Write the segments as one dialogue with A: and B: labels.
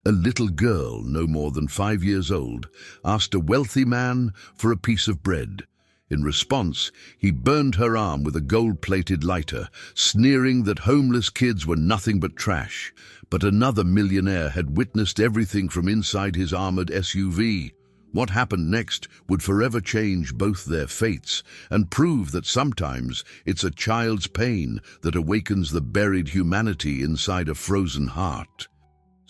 A: A little girl, no more than 5 years old, asked a wealthy man for a piece of bread. In response, he burned her arm with a gold-plated lighter, sneering that homeless kids were nothing but trash. But another millionaire had witnessed everything from inside his armored SUV. What happened next would forever change both their fates and prove that sometimes it's a child's pain that awakens the buried humanity inside a frozen heart.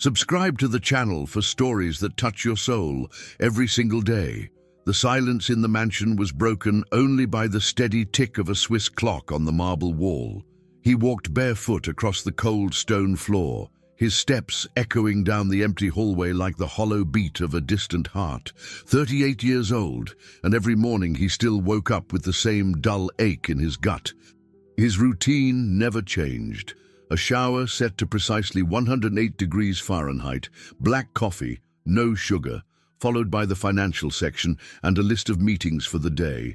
A: Subscribe to the channel for stories that touch your soul every single day. The silence in the mansion was broken only by the steady tick of a Swiss clock on the marble wall. He walked barefoot across the cold stone floor, his steps echoing down the empty hallway like the hollow beat of a distant heart. 38 years old, and every morning he still woke up with the same dull ache in his gut. His routine never changed. A shower set to precisely 108 degrees Fahrenheit, black coffee, no sugar, followed by the financial section and a list of meetings for the day.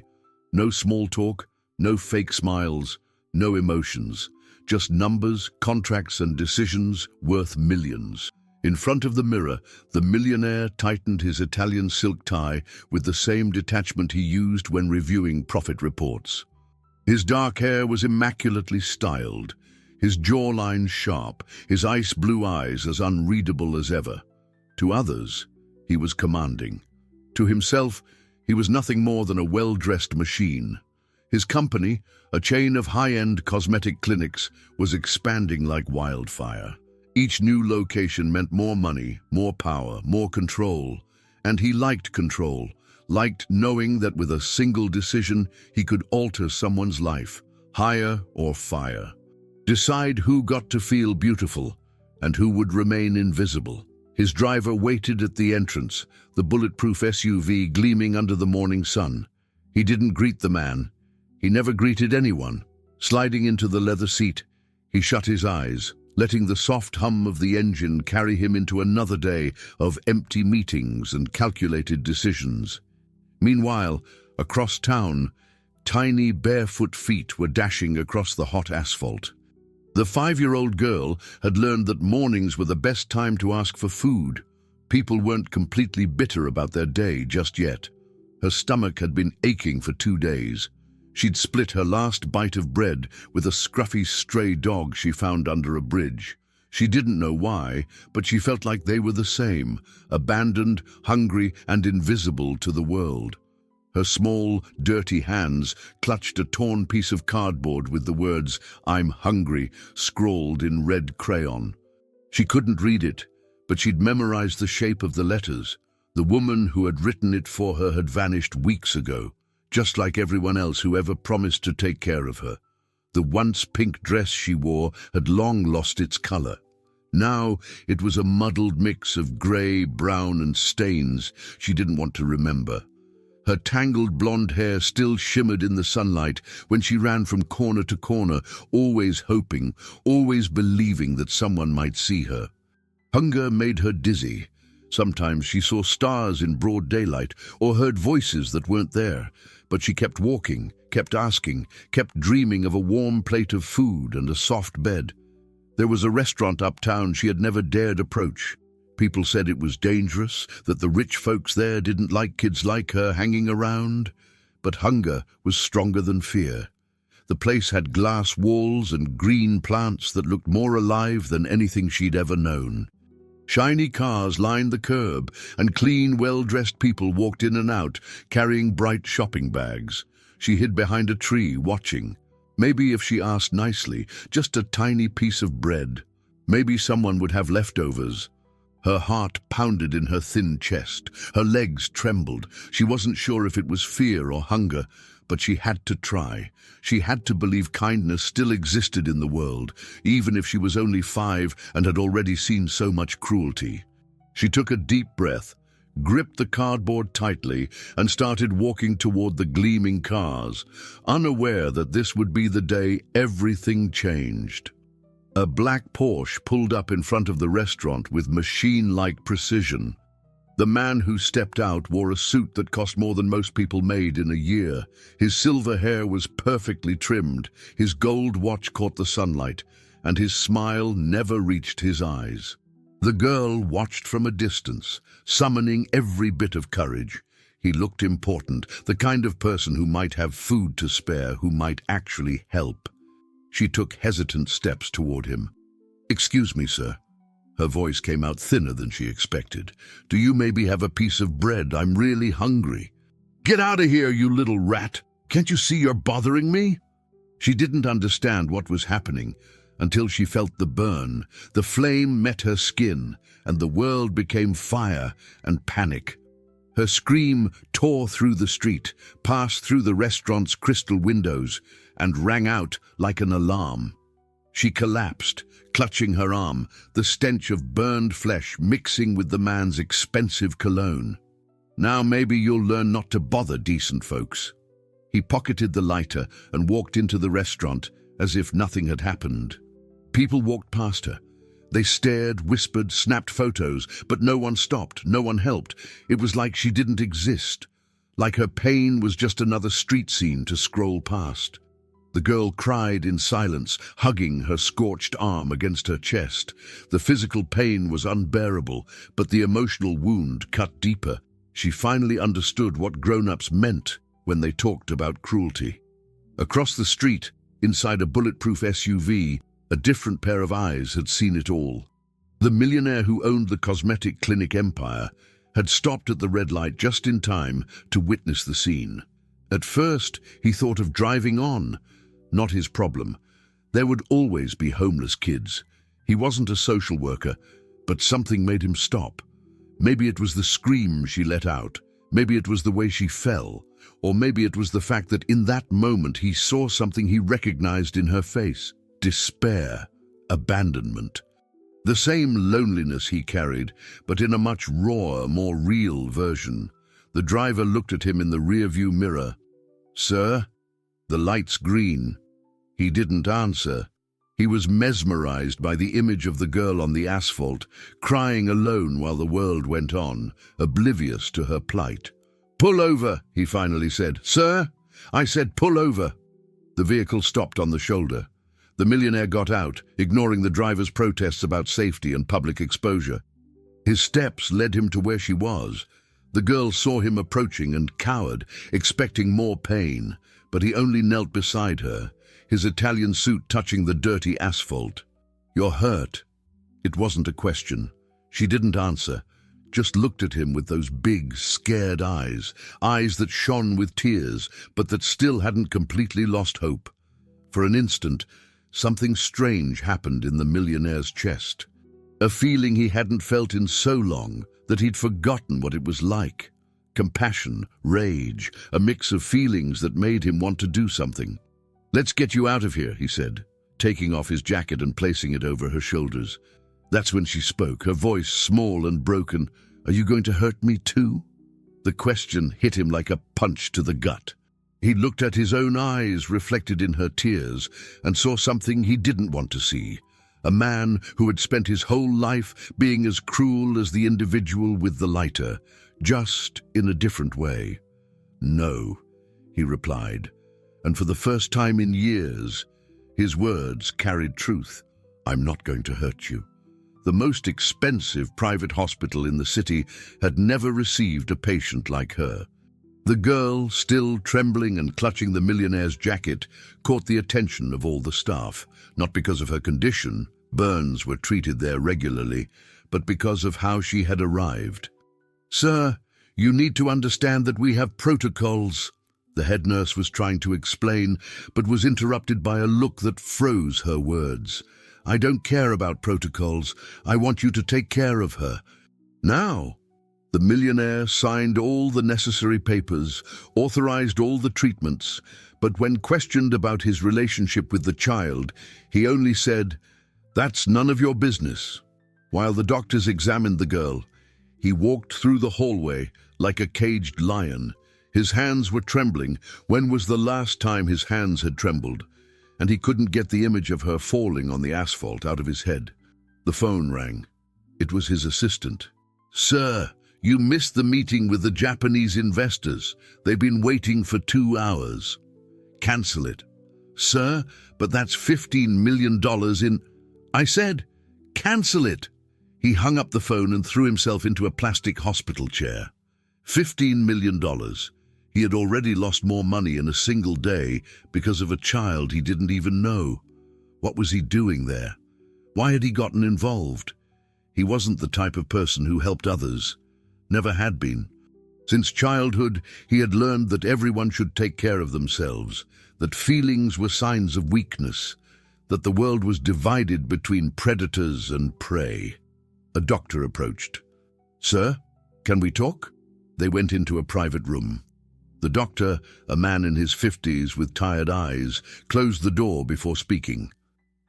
A: No small talk, no fake smiles, no emotions. Just numbers, contracts, and decisions worth millions. In front of the mirror, the millionaire tightened his Italian silk tie with the same detachment he used when reviewing profit reports. His dark hair was immaculately styled, his jawline sharp, his ice blue eyes as unreadable as ever. To others, he was commanding. To himself, he was nothing more than a well-dressed machine. His company, a chain of high-end cosmetic clinics, was expanding like wildfire. Each new location meant more money, more power, more control. And he liked control, liked knowing that with a single decision he could alter someone's life, hire or fire. Decide who got to feel beautiful and who would remain invisible. His driver waited at the entrance, the bulletproof SUV gleaming under the morning sun. He didn't greet the man. He never greeted anyone. Sliding into the leather seat, he shut his eyes, letting the soft hum of the engine carry him into another day of empty meetings and calculated decisions. Meanwhile, across town, tiny barefoot feet were dashing across the hot asphalt. The 5-year-old girl had learned that mornings were the best time to ask for food. People weren't completely bitter about their day just yet. Her stomach had been aching for 2 days. She'd split her last bite of bread with a scruffy stray dog she found under a bridge. She didn't know why, but she felt like they were the same, abandoned, hungry, and invisible to the world. Her small, dirty hands clutched a torn piece of cardboard with the words, "I'm hungry," scrawled in red crayon. She couldn't read it, but she'd memorized the shape of the letters. The woman who had written it for her had vanished weeks ago, just like everyone else who ever promised to take care of her. The once pink dress she wore had long lost its color. Now it was a muddled mix of gray, brown, and stains she didn't want to remember. Her tangled blonde hair still shimmered in the sunlight when she ran from corner to corner, always hoping, always believing that someone might see her. Hunger made her dizzy. Sometimes she saw stars in broad daylight or heard voices that weren't there, but she kept walking, kept asking, kept dreaming of a warm plate of food and a soft bed. There was a restaurant uptown she had never dared approach. People said it was dangerous, that the rich folks there didn't like kids like her hanging around. But hunger was stronger than fear. The place had glass walls and green plants that looked more alive than anything she'd ever known. Shiny cars lined the curb, and clean, well-dressed people walked in and out, carrying bright shopping bags. She hid behind a tree, watching. Maybe if she asked nicely, just a tiny piece of bread. Maybe someone would have leftovers. Her heart pounded in her thin chest. Her legs trembled. She wasn't sure if it was fear or hunger, but she had to try. She had to believe kindness still existed in the world, even if she was only 5 and had already seen so much cruelty. She took a deep breath, gripped the cardboard tightly, and started walking toward the gleaming cars, unaware that this would be the day everything changed. A black Porsche pulled up in front of the restaurant with machine-like precision. The man who stepped out wore a suit that cost more than most people made in a year. His silver hair was perfectly trimmed, his gold watch caught the sunlight, and his smile never reached his eyes. The girl watched from a distance, summoning every bit of courage. He looked important, the kind of person who might have food to spare, who might actually help. She took hesitant steps toward him. "Excuse me, sir." Her voice came out thinner than she expected. "Do you maybe have a piece of bread? I'm really hungry." "Get out of here, you little rat! Can't you see you're bothering me?" She didn't understand what was happening until she felt the burn. The flame met her skin, and the world became fire and panic. Her scream tore through the street, passed through the restaurant's crystal windows, and rang out like an alarm. She collapsed, clutching her arm, the stench of burned flesh mixing with the man's expensive cologne. "Now maybe you'll learn not to bother decent folks." He pocketed the lighter and walked into the restaurant as if nothing had happened. People walked past her. They stared, whispered, snapped photos, but no one stopped, no one helped. It was like she didn't exist, like her pain was just another street scene to scroll past. The girl cried in silence, hugging her scorched arm against her chest. The physical pain was unbearable, but the emotional wound cut deeper. She finally understood what grown-ups meant when they talked about cruelty. Across the street, inside a bulletproof SUV, a different pair of eyes had seen it all. The millionaire who owned the cosmetic clinic empire had stopped at the red light just in time to witness the scene. At first, he thought of driving on. Not his problem. There would always be homeless kids. He wasn't a social worker, but something made him stop. Maybe it was the scream she let out. Maybe it was the way she fell. Or maybe it was the fact that in that moment he saw something he recognized in her face. Despair, abandonment. The same loneliness he carried, but in a much rawer, more real version. The driver looked at him in the rearview mirror. "Sir?" "The light's green." He didn't answer. He was mesmerized by the image of the girl on the asphalt, crying alone while the world went on, oblivious to her plight. "Pull over," he finally said. "Sir? I said pull over." The vehicle stopped on the shoulder. The millionaire got out, ignoring the driver's protests about safety and public exposure. His steps led him to where she was. The girl saw him approaching and cowered, expecting more pain, but he only knelt beside her, his Italian suit touching the dirty asphalt. "You're hurt." It wasn't a question. She didn't answer, just looked at him with those big, scared eyes that shone with tears, but that still hadn't completely lost hope. For an instant, something strange happened in the millionaire's chest. A feeling he hadn't felt in so long that he'd forgotten what it was like. Compassion, rage, a mix of feelings that made him want to do something. "Let's get you out of here," he said, taking off his jacket and placing it over her shoulders. That's when she spoke, her voice small and broken. "Are you going to hurt me too?" The question hit him like a punch to the gut. He looked at his own eyes reflected in her tears and saw something he didn't want to see. A man who had spent his whole life being as cruel as the individual with the lighter, just in a different way. "No," he replied, and for the first time in years, his words carried truth. "I'm not going to hurt you." The most expensive private hospital in the city had never received a patient like her. The girl, still trembling and clutching the millionaire's jacket, caught the attention of all the staff, not because of her condition, burns were treated there regularly, but because of how she had arrived. "Sir, you need to understand that we have protocols," the head nurse was trying to explain, but was interrupted by a look that froze her words. "I don't care about protocols. I want you to take care of her. Now." The millionaire signed all the necessary papers, authorized all the treatments, but when questioned about his relationship with the child, he only said, "That's none of your business." While the doctors examined the girl, he walked through the hallway like a caged lion. His hands were trembling. When was the last time his hands had trembled? And he couldn't get the image of her falling on the asphalt out of his head. The phone rang. It was his assistant. "Sir, you missed the meeting with the Japanese investors. They've been waiting for 2 hours. Cancel it." "Sir, but that's $15 million in—" "I said, cancel it." He hung up the phone and threw himself into a plastic hospital chair. $15 million. He had already lost more money in a single day because of a child he didn't even know. What was he doing there? Why had he gotten involved? He wasn't the type of person who helped others. Never had been. Since childhood, he had learned that everyone should take care of themselves, that feelings were signs of weakness, that the world was divided between predators and prey. A doctor approached. "Sir, can we talk?" They went into a private room. The doctor, a man in his 50s with tired eyes, closed the door before speaking.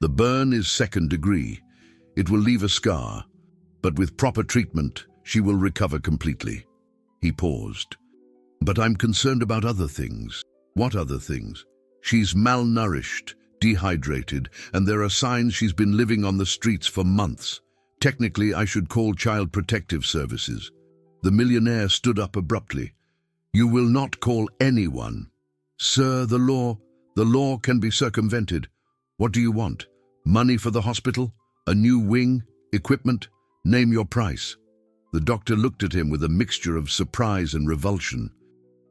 A: "The burn is 2nd degree. It will leave a scar, but with proper treatment, she will recover completely." He paused. "But I'm concerned about other things." "What other things?" "She's malnourished, dehydrated, and there are signs she's been living on the streets for months. Technically, I should call Child Protective Services." The millionaire stood up abruptly. "You will not call anyone." "Sir, the law can be circumvented. What do you want? Money for the hospital? A new wing? Equipment? Name your price." The doctor looked at him with a mixture of surprise and revulsion.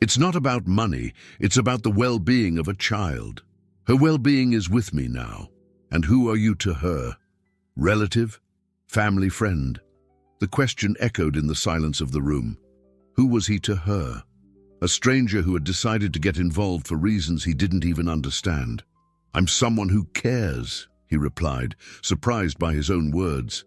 A: "It's not about money, it's about the well-being of a child. Her well-being is with me now. And who are you to her? Relative? Family friend?" The question echoed in the silence of the room. Who was he to her? A stranger who had decided to get involved for reasons he didn't even understand. "I'm someone who cares," he replied, surprised by his own words.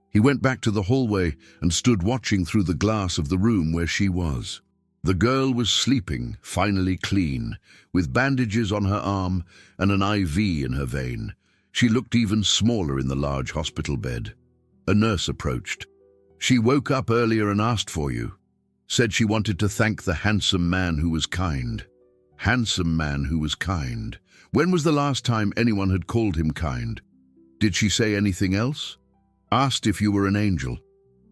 A: He went back to the hallway and stood watching through the glass of the room where she was. The girl was sleeping, finally clean, with bandages on her arm and an IV in her vein. She looked even smaller in the large hospital bed. A nurse approached. "She woke up earlier and asked for you. Said she wanted to thank the handsome man who was kind." Handsome man who was kind. When was the last time anyone had called him kind? Did she say anything else? Asked if you were an angel.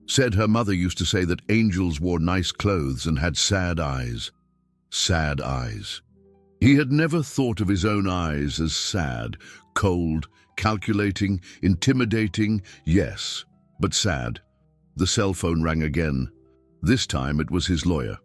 A: Said her mother used to say that angels wore nice clothes and had sad eyes. Sad eyes. He had never thought of his own eyes as sad, cold, calculating, intimidating, yes, but sad. The cell phone rang again. This time it was his lawyer.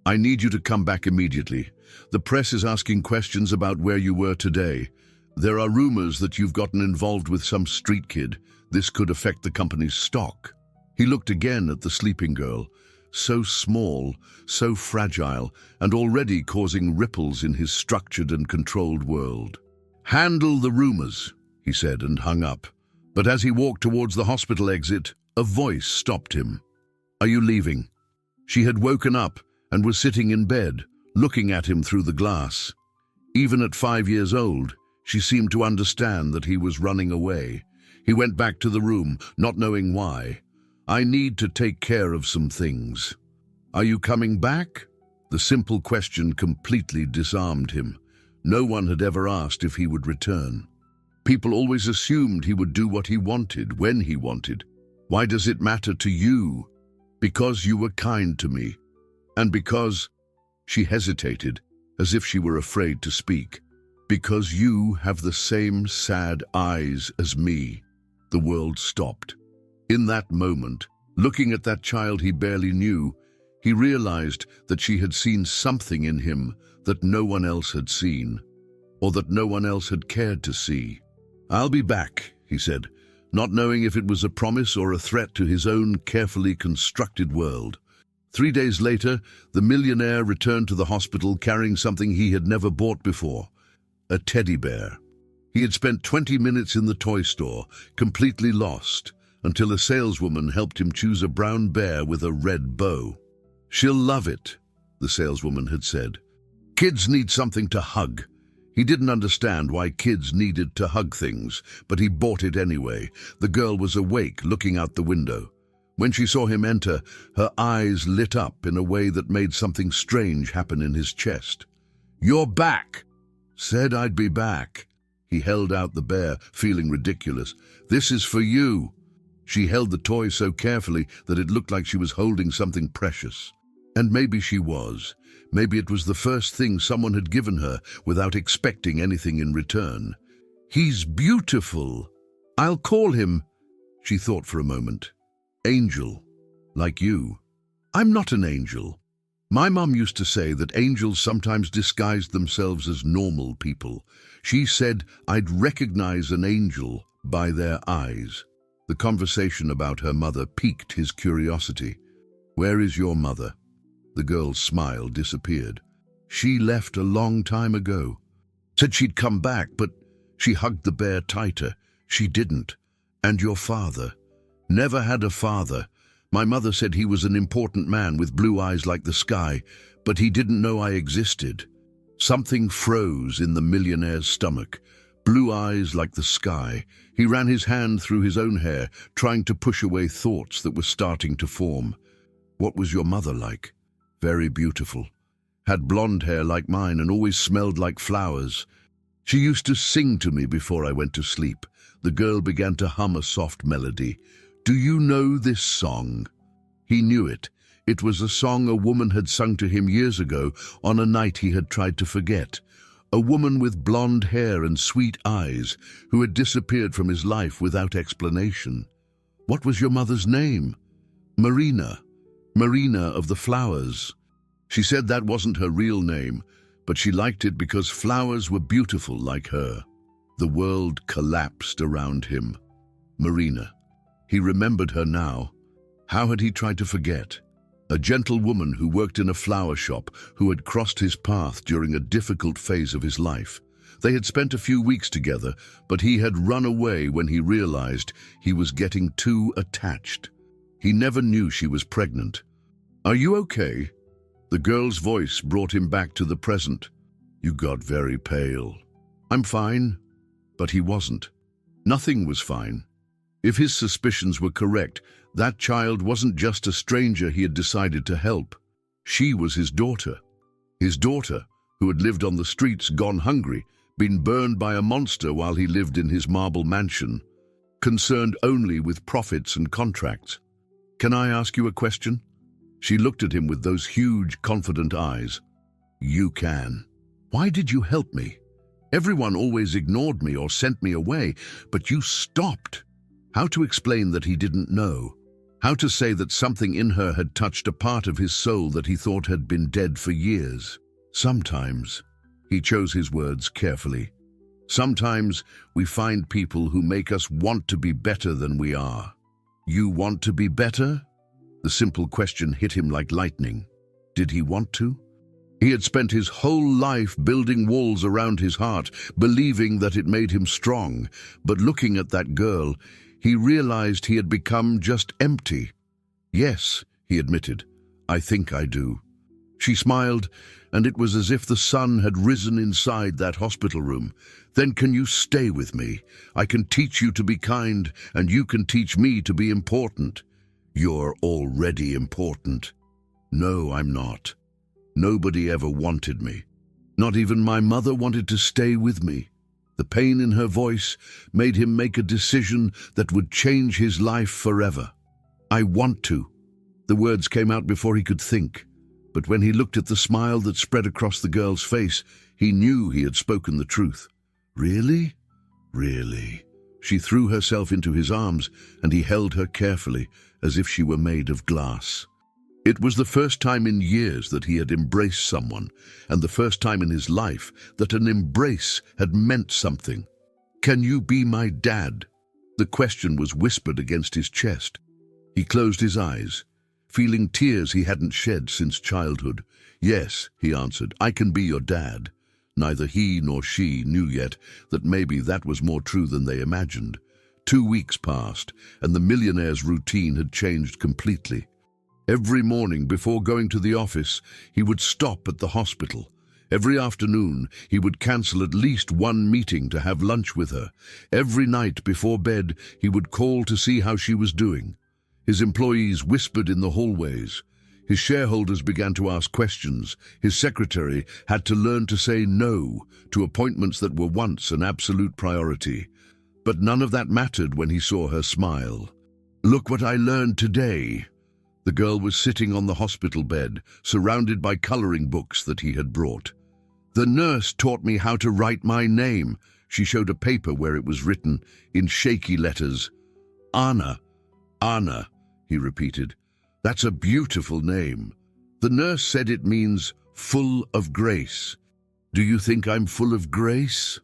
A: "I need you to come back immediately. The press is asking questions about where you were today. There are rumors that you've gotten involved with some street kid. This could affect the company's stock." He looked again at the sleeping girl, so small, so fragile, and already causing ripples in his structured and controlled world. "Handle the rumors," he said, and hung up. But as he walked towards the hospital exit, a voice stopped him. "Are you leaving?" She had woken up and was sitting in bed, looking at him through the glass. Even at 5 years old, she seemed to understand that he was running away. He went back to the room, not knowing why. "I need to take care of some things." "Are you coming back?" The simple question completely disarmed him. No one had ever asked if he would return. People always assumed he would do what he wanted, when he wanted. "Why does it matter to you?" "Because you were kind to me. And because—" She hesitated, as if she were afraid to speak. "Because you have the same sad eyes as me." The world stopped. In that moment, looking at that child he barely knew, he realized that she had seen something in him that no one else had seen, or that no one else had cared to see. "I'll be back," he said, not knowing if it was a promise or a threat to his own carefully constructed world. 3 days later, the millionaire returned to the hospital carrying something he had never bought before, a teddy bear. He had spent 20 minutes in the toy store, completely lost, until a saleswoman helped him choose a brown bear with a red bow. "She'll love it," the saleswoman had said. "Kids need something to hug." He didn't understand why kids needed to hug things, but he bought it anyway. The girl was awake, looking out the window. When she saw him enter, her eyes lit up in a way that made something strange happen in his chest. "You're back!" "Said I'd be back." He held out the bear, feeling ridiculous. "This is for you." She held the toy so carefully that it looked like she was holding something precious. And maybe she was. Maybe it was the first thing someone had given her without expecting anything in return. "He's beautiful. I'll call him." She thought for a moment. Angel, like you. I'm not an angel. My mum used to say that angels sometimes disguised themselves as normal people. She said I'd recognize an angel by their eyes. The conversation about her mother piqued his curiosity. Where is your mother? The girl's smile disappeared. She left a long time ago. Said she'd come back, but she hugged the bear tighter. She didn't. And your father? Never had a father. My mother said he was an important man with blue eyes like the sky, but he didn't know I existed. Something froze in the millionaire's stomach. Blue eyes like the sky. He ran his hand through his own hair, trying to push away thoughts that were starting to form. What was your mother like? Very beautiful. Had blonde hair like mine and always smelled like flowers. She used to sing to me before I went to sleep. The girl began to hum a soft melody. Do you know this song? He knew it. It was a song a woman had sung to him years ago on a night he had tried to forget. A woman with blonde hair and sweet eyes who had disappeared from his life without explanation. What was your mother's name? Marina. Marina of the Flowers. She said that wasn't her real name, but she liked it because flowers were beautiful like her. The world collapsed around him. Marina. He remembered her now. How had he tried to forget? A gentle woman who worked in a flower shop, who had crossed his path during a difficult phase of his life. They had spent a few weeks together, but he had run away when he realized he was getting too attached. He never knew she was pregnant. Are you okay? The girl's voice brought him back to the present. You got very pale. I'm fine. But he wasn't. Nothing was fine. If his suspicions were correct, that child wasn't just a stranger he had decided to help. She was his daughter. His daughter, who had lived on the streets, gone hungry, been burned by a monster while he lived in his marble mansion, concerned only with profits and contracts. Can I ask you a question? She looked at him with those huge, confident eyes. You can. Why did you help me? Everyone always ignored me or sent me away, but you stopped. How to explain that he didn't know? How to say that something in her had touched a part of his soul that he thought had been dead for years? Sometimes, he chose his words carefully, sometimes we find people who make us want to be better than we are. You want to be better? The simple question hit him like lightning. Did he want to? He had spent his whole life building walls around his heart, believing that it made him strong. But looking at that girl, he realized he had become just empty. Yes, he admitted, I think I do. She smiled, and it was as if the sun had risen inside that hospital room. Then can you stay with me? I can teach you to be kind, and you can teach me to be important. You're already important. No, I'm not. Nobody ever wanted me. Not even my mother wanted to stay with me. The pain in her voice made him make a decision that would change his life forever. I want to. The words came out before he could think. But when he looked at the smile that spread across the girl's face, he knew he had spoken the truth. Really? Really? She threw herself into his arms, and he held her carefully, as if she were made of glass. It was the first time in years that he had embraced someone, and the first time in his life that an embrace had meant something. Can you be my dad? The question was whispered against his chest. He closed his eyes, feeling tears he hadn't shed since childhood. Yes, he answered, I can be your dad. Neither he nor she knew yet that maybe that was more true than they imagined. 2 weeks passed, and the millionaire's routine had changed completely. Every morning before going to the office, he would stop at the hospital. Every afternoon, he would cancel at least one meeting to have lunch with her. Every night before bed, he would call to see how she was doing. His employees whispered in the hallways. His shareholders began to ask questions. His secretary had to learn to say no to appointments that were once an absolute priority. But none of that mattered when he saw her smile. Look what I learned today. The girl was sitting on the hospital bed, surrounded by coloring books that he had brought. The nurse taught me how to write my name. She showed a paper where it was written in shaky letters. Anna, Anna, he repeated. That's a beautiful name. The nurse said it means full of grace. Do you think I'm full of grace?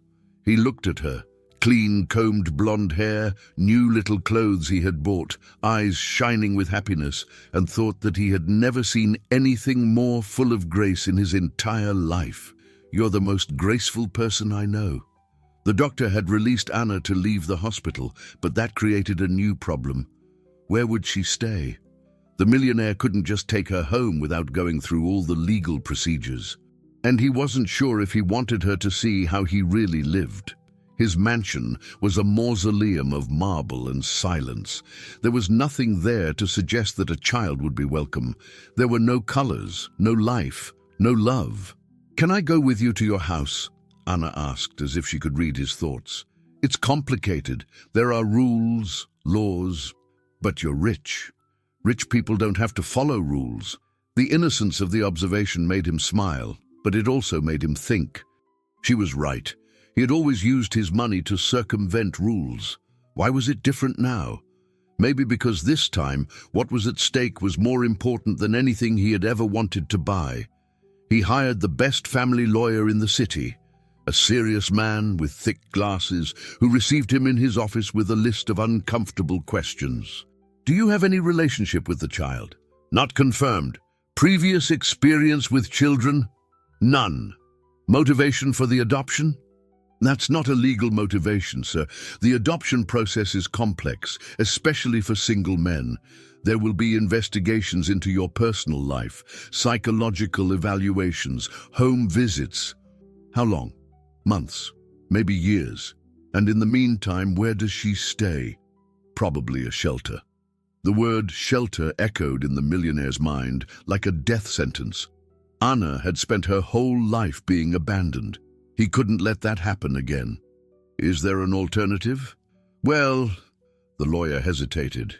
A: He looked at her. Clean, combed blonde hair, new little clothes he had bought, eyes shining with happiness, and thought that he had never seen anything more full of grace in his entire life. You're the most graceful person I know. The doctor had released Anna to leave the hospital, but that created a new problem. Where would she stay? The millionaire couldn't just take her home without going through all the legal procedures. And he wasn't sure if he wanted her to see how he really lived. His mansion was a mausoleum of marble and silence. There was nothing there to suggest that a child would be welcome. There were no colors, no life, no love. Can I go with you to your house? Anna asked, as if she could read his thoughts. It's complicated. There are rules, laws, but you're rich. Rich people don't have to follow rules. The innocence of the observation made him smile, but it also made him think. She was right. He had always used his money to circumvent rules. Why was it different now? Maybe because this time what was at stake was more important than anything he had ever wanted to buy. He hired the best family lawyer in the city, a serious man with thick glasses who received him in his office with a list of uncomfortable questions. Do you have any relationship with the child? Not confirmed. Previous experience with children? None. Motivation for the adoption? That's not a legal motivation, sir. The adoption process is complex, especially for single men. There will be investigations into your personal life, psychological evaluations, home visits. How long? Months, maybe years. And in the meantime, where does she stay? Probably a shelter. The word shelter echoed in the millionaire's mind like a death sentence. Anna had spent her whole life being abandoned. He couldn't let that happen again. Is there an alternative? Well, the lawyer hesitated.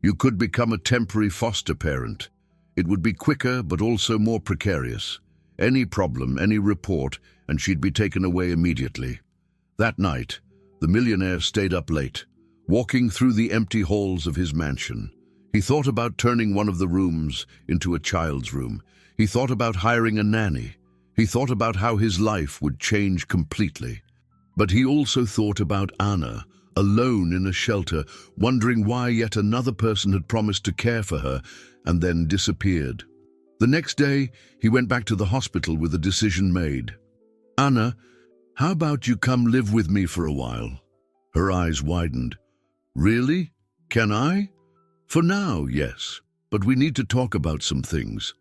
A: You could become a temporary foster parent. It would be quicker, but also more precarious. Any problem, any report, and she'd be taken away immediately. That night, the millionaire stayed up late, walking through the empty halls of his mansion. He thought about turning one of the rooms into a child's room. He thought about hiring a nanny. He thought about how his life would change completely. But he also thought about Anna, alone in a shelter, wondering why yet another person had promised to care for her and then disappeared. The next day, he went back to the hospital with a decision made. Anna, how about you come live with me for a while? Her eyes widened. Really? Can I? For now, yes, but we need to talk about some things.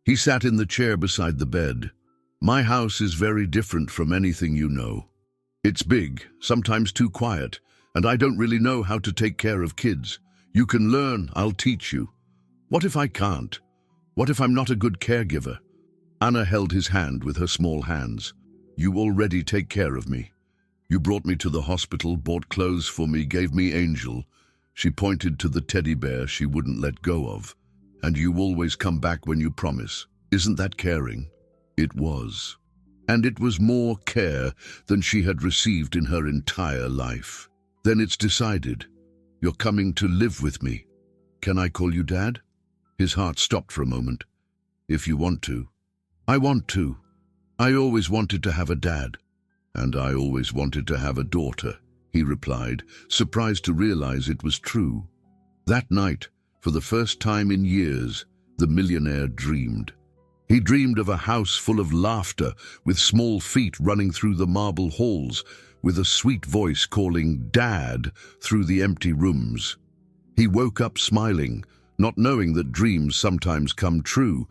A: He sat in the chair beside the bed. My house is very different from anything you know. It's big, sometimes too quiet, and I don't really know how to take care of kids. You can learn, I'll teach you. What if I can't? What if I'm not a good caregiver? Anna held his hand with her small hands. You already take care of me. You brought me to the hospital, bought clothes for me, gave me Angel. She pointed to the teddy bear she wouldn't let go of. And you always come back when you promise. Isn't that caring? It was. And it was more care than she had received in her entire life. Then it's decided. You're coming to live with me. Can I call you Dad? His heart stopped for a moment. If you want to. I want to. I always wanted to have a dad. And I always wanted to have a daughter, he replied, surprised to realize it was true. That night, for the first time in years, the millionaire dreamed. He dreamed of a house full of laughter, with small feet running through the marble halls, with a sweet voice calling Dad through the empty rooms. He woke up smiling, not knowing that dreams sometimes come true,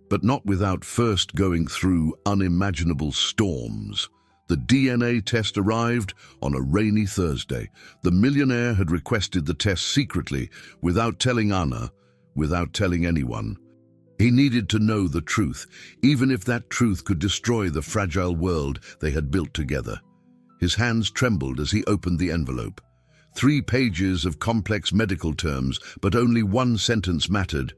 A: but not without first going through unimaginable storms. The DNA test arrived on a rainy Thursday. The millionaire had requested the test secretly, without telling Anna, without telling anyone. He needed to know the truth, even if that truth could destroy the fragile world they had built together. His hands trembled as he opened the envelope. 3 pages of complex medical terms, but only one sentence mattered.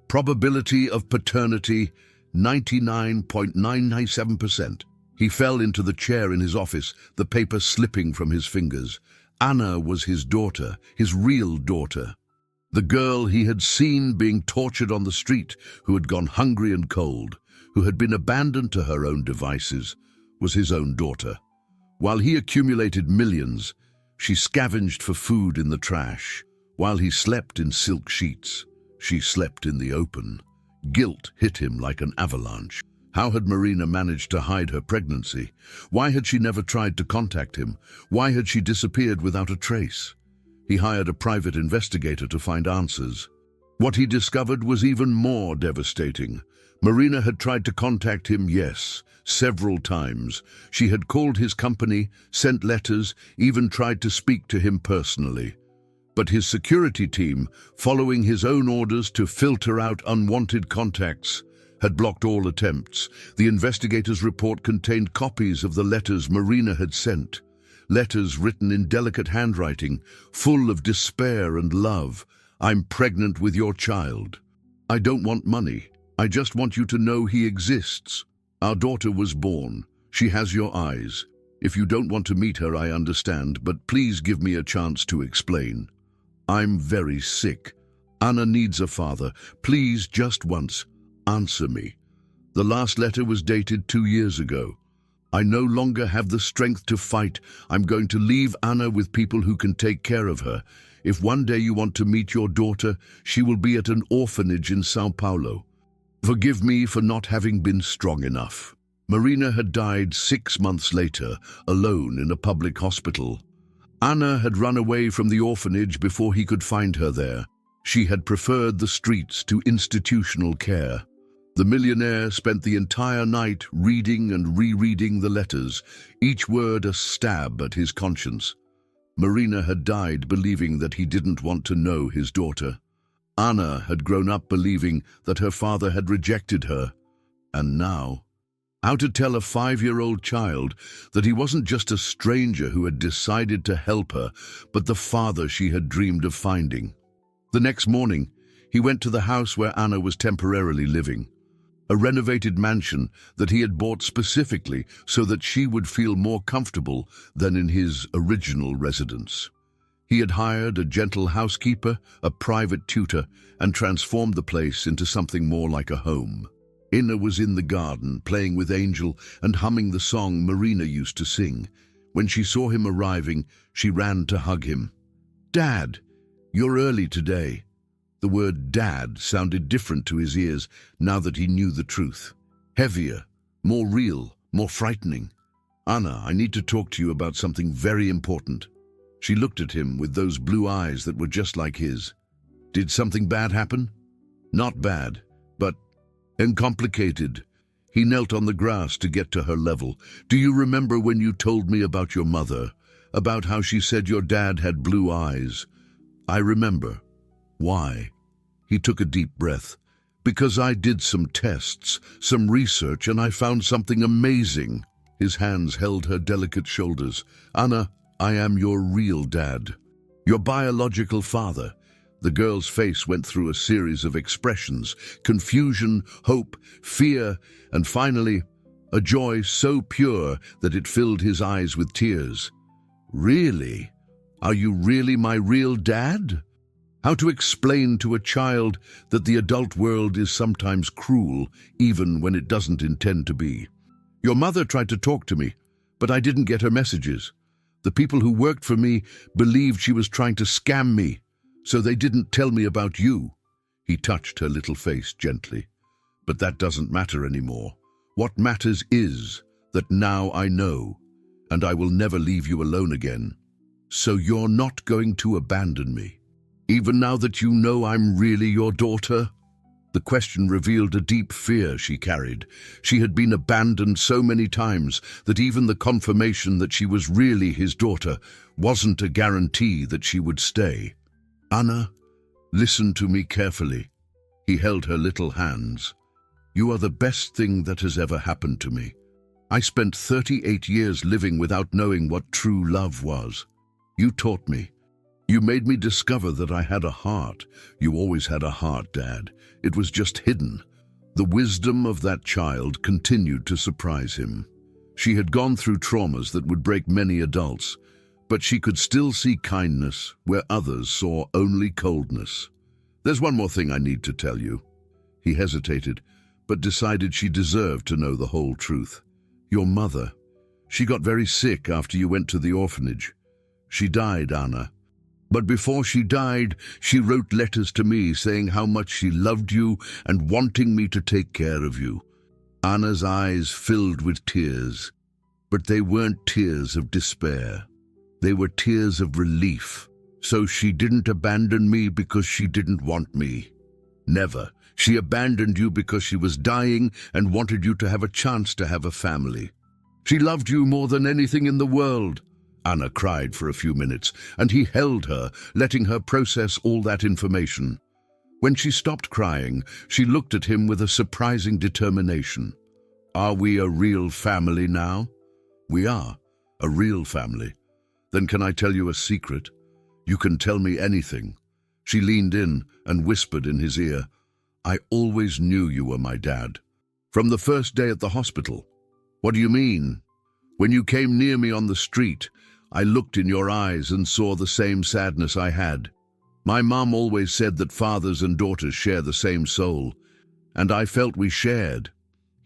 A: Probability of paternity, 99.997%. He fell into the chair in his office, the paper slipping from his fingers. Anna was his daughter, his real daughter. The girl he had seen being tortured on the street, who had gone hungry and cold, who had been abandoned to her own devices, was his own daughter. While he accumulated millions, she scavenged for food in the trash. While he slept in silk sheets, she slept in the open. Guilt hit him like an avalanche. How had Marina managed to hide her pregnancy? Why had she never tried to contact him? Why had she disappeared without a trace? He hired a private investigator to find answers. What he discovered was even more devastating. Marina had tried to contact him, yes, several times. She had called his company, sent letters, even tried to speak to him personally. But his security team, following his own orders to filter out unwanted contacts, had blocked all attempts. The investigator's report contained copies of the letters Marina had sent. Letters written in delicate handwriting, full of despair and love. "I'm pregnant with your child. I don't want money. I just want you to know he exists. Our daughter was born. She has your eyes. If you don't want to meet her, I understand, but please give me a chance to explain. I'm very sick. Anna needs a father. Please, just once, answer me." The last letter was dated 2 years ago. "I no longer have the strength to fight. I'm going to leave Anna with people who can take care of her. If one day you want to meet your daughter, she will be at an orphanage in Sao Paulo. Forgive me for not having been strong enough." Marina had died 6 months later, alone in a public hospital. Anna had run away from the orphanage before he could find her there. She had preferred the streets to institutional care. The millionaire spent the entire night reading and rereading the letters, each word a stab at his conscience. Marina had died believing that he didn't want to know his daughter. Anna had grown up believing that her father had rejected her. And now, how to tell a 5-year-old child that he wasn't just a stranger who had decided to help her, but the father she had dreamed of finding? The next morning, he went to the house where Anna was temporarily living. A renovated mansion that he had bought specifically so that she would feel more comfortable than in his original residence. He had hired a gentle housekeeper, a private tutor, and transformed the place into something more like a home. Anna was in the garden, playing with Angel and humming the song Marina used to sing. When she saw him arriving, she ran to hug him. "Dad, you're early today." The word "dad" sounded different to his ears now that he knew the truth. Heavier, more real, more frightening. "Anna, I need to talk to you about something very important." She looked at him with those blue eyes that were just like his. "Did something bad happen?" "Not bad, but uncomplicated." He knelt on the grass to get to her level. "Do you remember when you told me about your mother? About how she said your dad had blue eyes?" "I remember." "Why?" He took a deep breath. "Because I did some tests, some research, and I found something amazing." His hands held her delicate shoulders. "Anna, I am your real dad. Your biological father." The girl's face went through a series of expressions: confusion, hope, fear, and finally, a joy so pure that it filled his eyes with tears. "Really? Are you really my real dad?" How to explain to a child that the adult world is sometimes cruel, even when it doesn't intend to be? "Your mother tried to talk to me, but I didn't get her messages. The people who worked for me believed she was trying to scam me, so they didn't tell me about you." He touched her little face gently. "But that doesn't matter anymore. What matters is that now I know, and I will never leave you alone again. So you're not going to abandon me, even now that you know I'm really your daughter?" The question revealed a deep fear she carried. She had been abandoned so many times that even the confirmation that she was really his daughter wasn't a guarantee that she would stay. "Anna, listen to me carefully." He held her little hands. "You are the best thing that has ever happened to me. I spent 38 years living without knowing what true love was. You taught me. You made me discover that I had a heart. You always had a heart, Dad. It was just hidden." The wisdom of that child continued to surprise him. She had gone through traumas that would break many adults, but she could still see kindness where others saw only coldness. There's one more thing I need to tell you." He hesitated, but decided she deserved to know the whole truth. "Your mother. She got very sick after you went to the orphanage. She died, Anna. But before she died, she wrote letters to me saying how much she loved you and wanting me to take care of you." Anna's eyes filled with tears, but they weren't tears of despair. They were tears of relief. "So she didn't abandon me because she didn't want me. Never. She abandoned you because she was dying and wanted you to have a chance to have a family. She loved you more than anything in the world." Anna cried for a few minutes, and he held her, letting her process all that information. When she stopped crying, she looked at him with a surprising determination. "Are we a real family now?" "We are, a real family." "Then can I tell you a secret? You can tell me anything." She leaned in and whispered in his ear, "I always knew you were my dad. From the first day at the hospital." "What do you mean?" "When you came near me on the street, I looked in your eyes and saw the same sadness I had. My mom always said that fathers and daughters share the same soul, and I felt we shared."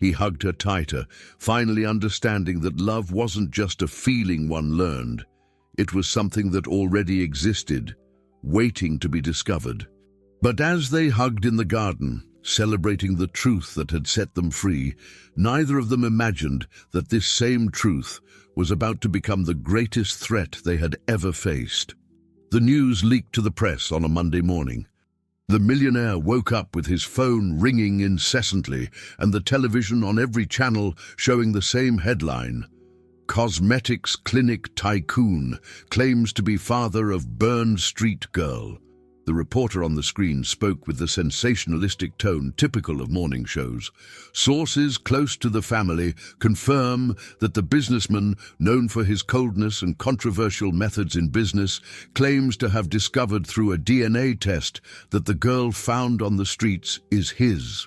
A: He hugged her tighter, finally understanding that love wasn't just a feeling one learned. It was something that already existed, waiting to be discovered. But as they hugged in the garden, celebrating the truth that had set them free, neither of them imagined that this same truth was about to become the greatest threat they had ever faced. The news leaked to the press on a Monday morning. The millionaire woke up with his phone ringing incessantly and the television on every channel showing the same headline: "Cosmetics Clinic Tycoon Claims to be Father of Burned Street Girl." The reporter on the screen spoke with the sensationalistic tone typical of morning shows. "Sources close to the family confirm that the businessman, known for his coldness and controversial methods in business, claims to have discovered through a DNA test that the girl found on the streets is his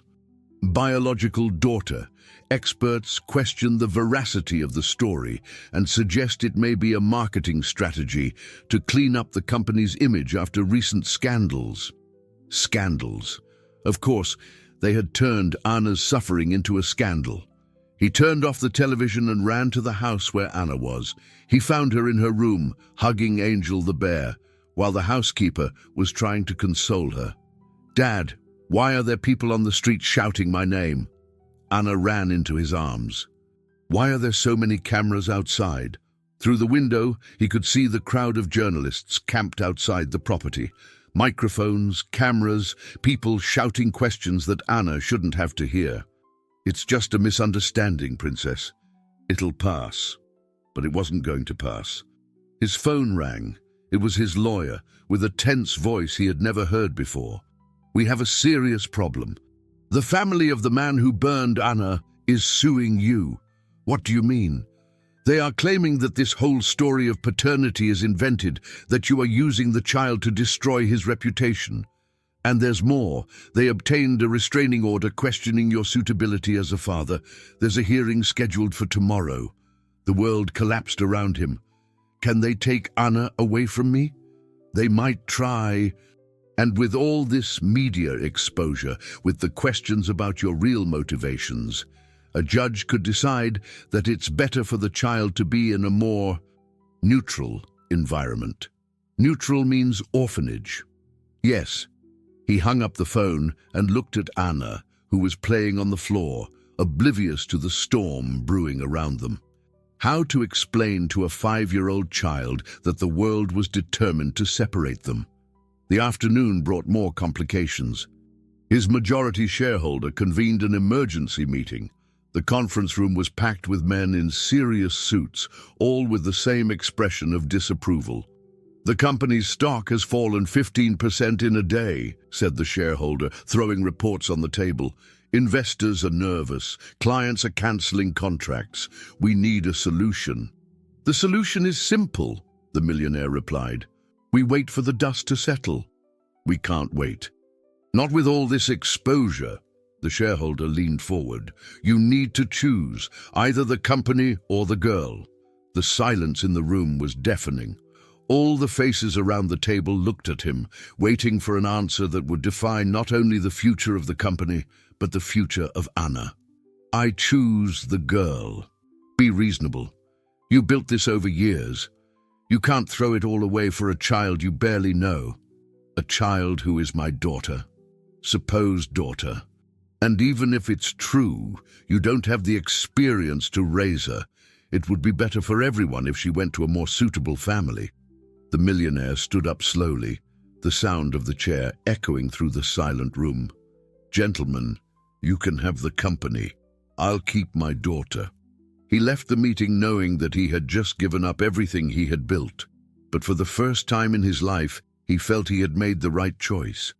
A: biological daughter." Experts question the veracity of the story and suggest it may be a marketing strategy to clean up the company's image after recent scandals. Scandals. Of course, they had turned Anna's suffering into a scandal. He turned off the television and ran to the house where Anna was. He found her in her room, hugging Angel the bear, while the housekeeper was trying to console her. "Dad, why are there people on the street shouting my name?" Anna ran into his arms. "Why are there so many cameras outside?" Through the window, he could see the crowd of journalists camped outside the property. Microphones, cameras, people shouting questions that Anna shouldn't have to hear. "It's just a misunderstanding, Princess. It'll pass." But it wasn't going to pass. His phone rang. It was his lawyer, with a tense voice he had never heard before. "We have a serious problem. The family of the man who burned Anna is suing you." "What do you mean?" "They are claiming that this whole story of paternity is invented, that you are using the child to destroy his reputation. And there's more. They obtained a restraining order questioning your suitability as a father. There's a hearing scheduled for tomorrow." The world collapsed around him. "Can they take Anna away from me?" "They might try." "And with all this media exposure, with the questions about your real motivations, a judge could decide that it's better for the child to be in a more neutral environment." "Neutral means orphanage." "Yes." He hung up the phone and looked at Anna, who was playing on the floor, oblivious to the storm brewing around them. How to explain to a 5-year-old child that the world was determined to separate them? The afternoon brought more complications. His majority shareholder convened an emergency meeting. The conference room was packed with men in serious suits, all with the same expression of disapproval. "The company's stock has fallen 15% in a day," said the shareholder, throwing reports on the table. "Investors are nervous. Clients are canceling contracts. We need a solution." "The solution is simple," the millionaire replied. "We wait for the dust to settle." "We can't wait." "Not with all this exposure." The shareholder leaned forward. "You need to choose, either the company or the girl." The silence in the room was deafening. All the faces around the table looked at him, waiting for an answer that would define not only the future of the company, but the future of Anna. I choose the girl. Be reasonable. You built this over years. You can't throw it all away for a child you barely know. A child who is my daughter. Supposed daughter. And even if it's true, you don't have the experience to raise her. It would be better for everyone if she went to a more suitable family. The millionaire stood up slowly, the sound of the chair echoing through the silent room. Gentlemen, you can have the company. I'll keep my daughter. He left the meeting knowing that he had just given up everything he had built. But for the first time in his life, he felt he had made the right choice.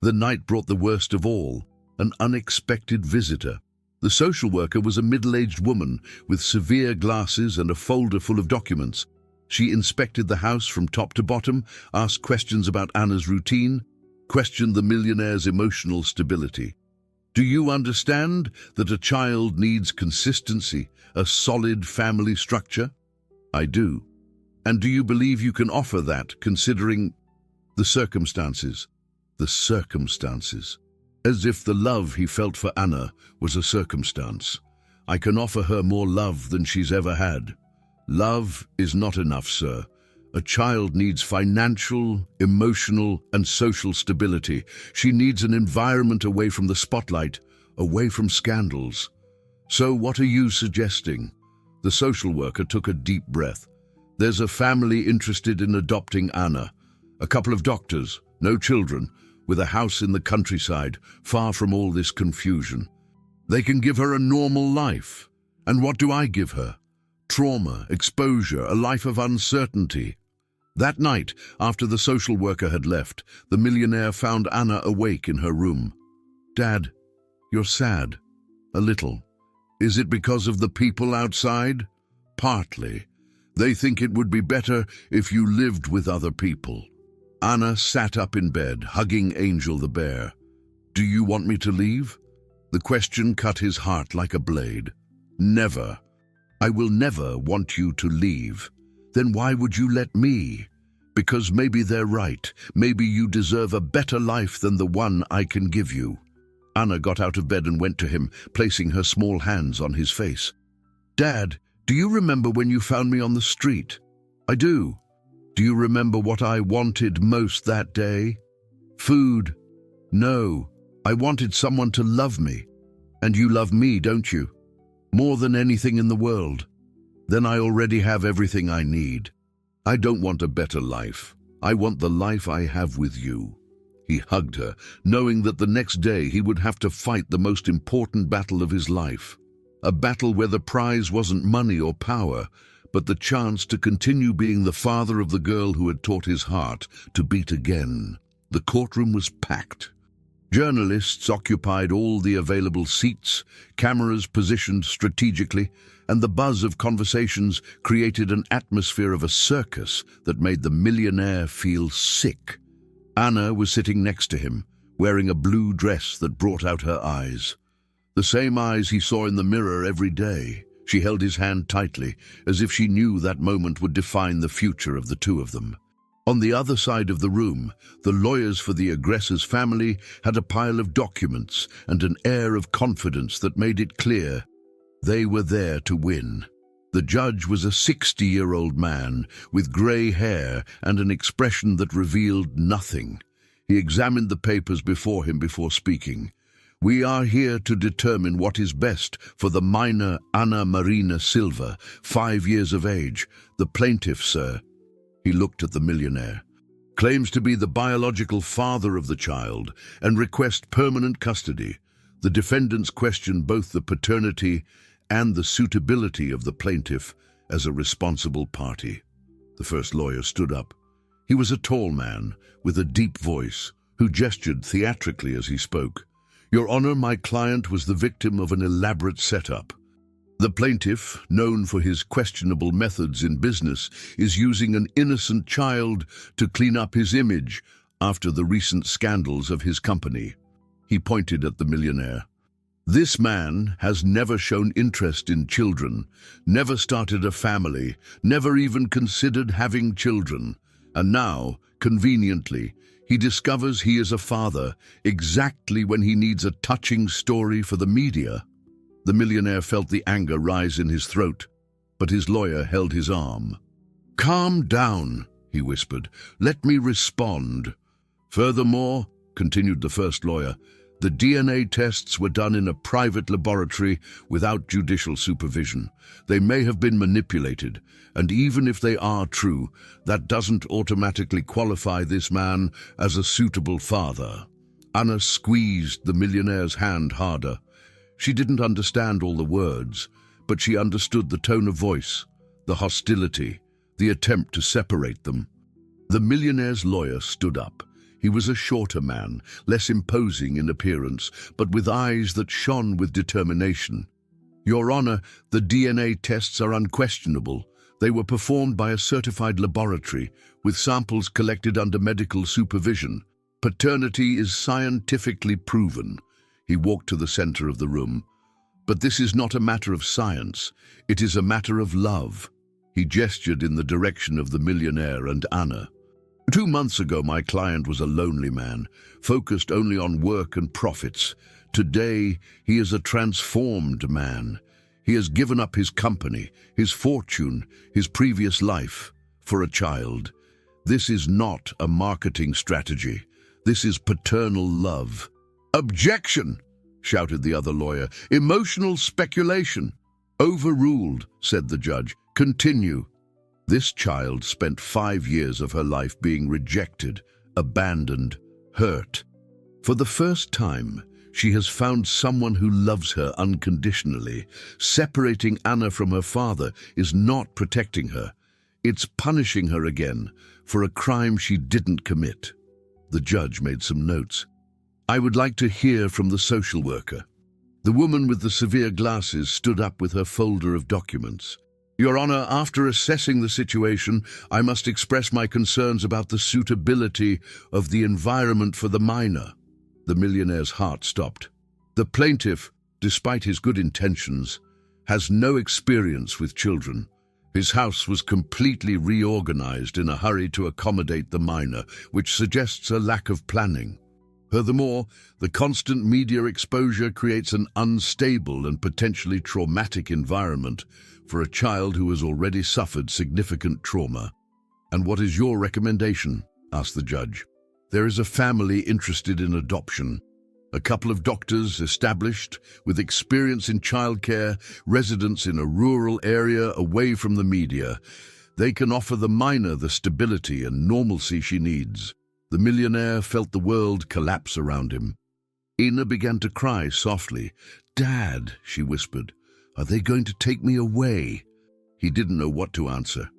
A: The night brought the worst of all, an unexpected visitor. The social worker was a middle-aged woman with severe glasses and a folder full of documents. She inspected the house from top to bottom, asked questions about Anna's routine, questioned the millionaire's emotional stability. Do you understand that a child needs consistency, a solid family structure? I do. And do you believe you can offer that, considering the circumstances? The circumstances. As if the love he felt for Anna was a circumstance. I can offer her more love than she's ever had. Love is not enough, sir. A child needs financial, emotional, and social stability. She needs an environment away from the spotlight, away from scandals. So what are you suggesting? The social worker took a deep breath. There's a family interested in adopting Anna. A couple of doctors, no children, with a house in the countryside, far from all this confusion. They can give her a normal life. And what do I give her? Trauma, exposure, a life of uncertainty. That night, after the social worker had left, the millionaire found Anna awake in her room. Dad, you're sad. A little. Is it because of the people outside? Partly. They think it would be better if you lived with other people. Anna sat up in bed, hugging Angel the bear. Do you want me to leave? The question cut his heart like a blade. Never. I will never want you to leave. Then why would you let me? Because maybe they're right. Maybe you deserve a better life than the one I can give you. Anna got out of bed and went to him, placing her small hands on his face. Dad, do you remember when you found me on the street? I do. Do you remember what I wanted most that day? Food. No, I wanted someone to love me. And you love me, don't you? More than anything in the world. Then I already have everything I need. I don't want a better life. I want the life I have with you. He hugged her, knowing that the next day he would have to fight the most important battle of his life. A battle where the prize wasn't money or power, but the chance to continue being the father of the girl who had taught his heart to beat again. The courtroom was packed. Journalists occupied all the available seats, cameras positioned strategically, and the buzz of conversations created an atmosphere of a circus that made the millionaire feel sick. Anna was sitting next to him, wearing a blue dress that brought out her eyes. The same eyes he saw in the mirror every day. She held his hand tightly, as if she knew that moment would define the future of the two of them. On the other side of the room, the lawyers for the aggressor's family had a pile of documents and an air of confidence that made it clear they were there to win. The judge was a 60-year-old man with grey hair and an expression that revealed nothing. He examined the papers before him before speaking. We are here to determine what is best for the minor Anna Marina Silva, 5 years of age. The plaintiff, sir. He looked at the millionaire. Claims to be the biological father of the child and request permanent custody. The defendants question both the paternity and the suitability of the plaintiff as a responsible party. The first lawyer stood up. He was a tall man with a deep voice who gestured theatrically as he spoke. Your Honor, my client was the victim of an elaborate setup. The plaintiff, known for his questionable methods in business, is using an innocent child to clean up his image after the recent scandals of his company. He pointed at the millionaire. This man has never shown interest in children, never started a family, never even considered having children. And now, conveniently, he discovers he is a father exactly when he needs a touching story for the media. The millionaire felt the anger rise in his throat, but his lawyer held his arm. "Calm down," he whispered. "Let me respond. Furthermore," continued the first lawyer, "the DNA tests were done in a private laboratory without judicial supervision. They may have been manipulated, and even if they are true, that doesn't automatically qualify this man as a suitable father." Anna squeezed the millionaire's hand harder. She didn't understand all the words, but she understood the tone of voice, the hostility, the attempt to separate them. The millionaire's lawyer stood up. He was a shorter man, less imposing in appearance, but with eyes that shone with determination. "Your Honor, the DNA tests are unquestionable. They were performed by a certified laboratory, with samples collected under medical supervision. Paternity is scientifically proven." He walked to the center of the room. "But this is not a matter of science. It is a matter of love." He gestured in the direction of the millionaire and Anna. 2 months ago, my client was a lonely man, focused only on work and profits. Today, he is a transformed man. He has given up his company, his fortune, his previous life, for a child. This is not a marketing strategy. This is paternal love. "Objection!" shouted the other lawyer. "Emotional speculation." "Overruled," said the judge. "Continue." This child spent 5 years of her life being rejected, abandoned, hurt. For the first time, she has found someone who loves her unconditionally. Separating Anna from her father is not protecting her. It's punishing her again for a crime she didn't commit. The judge made some notes. "I would like to hear from the social worker." The woman with the severe glasses stood up with her folder of documents. "Your Honor, after assessing the situation, I must express my concerns about the suitability of the environment for the minor." The millionaire's heart stopped. The plaintiff, despite his good intentions, has no experience with children. His house was completely reorganized in a hurry to accommodate the minor, which suggests a lack of planning. Furthermore, the constant media exposure creates an unstable and potentially traumatic environment for a child who has already suffered significant trauma. "And what is your recommendation?" asked the judge. "There is a family interested in adoption. A couple of doctors established, with experience in childcare, residents in a rural area away from the media. They can offer the minor the stability and normalcy she needs." The millionaire felt the world collapse around him. Ina began to cry softly. "Dad," she whispered, "are they going to take me away?" He didn't know what to answer.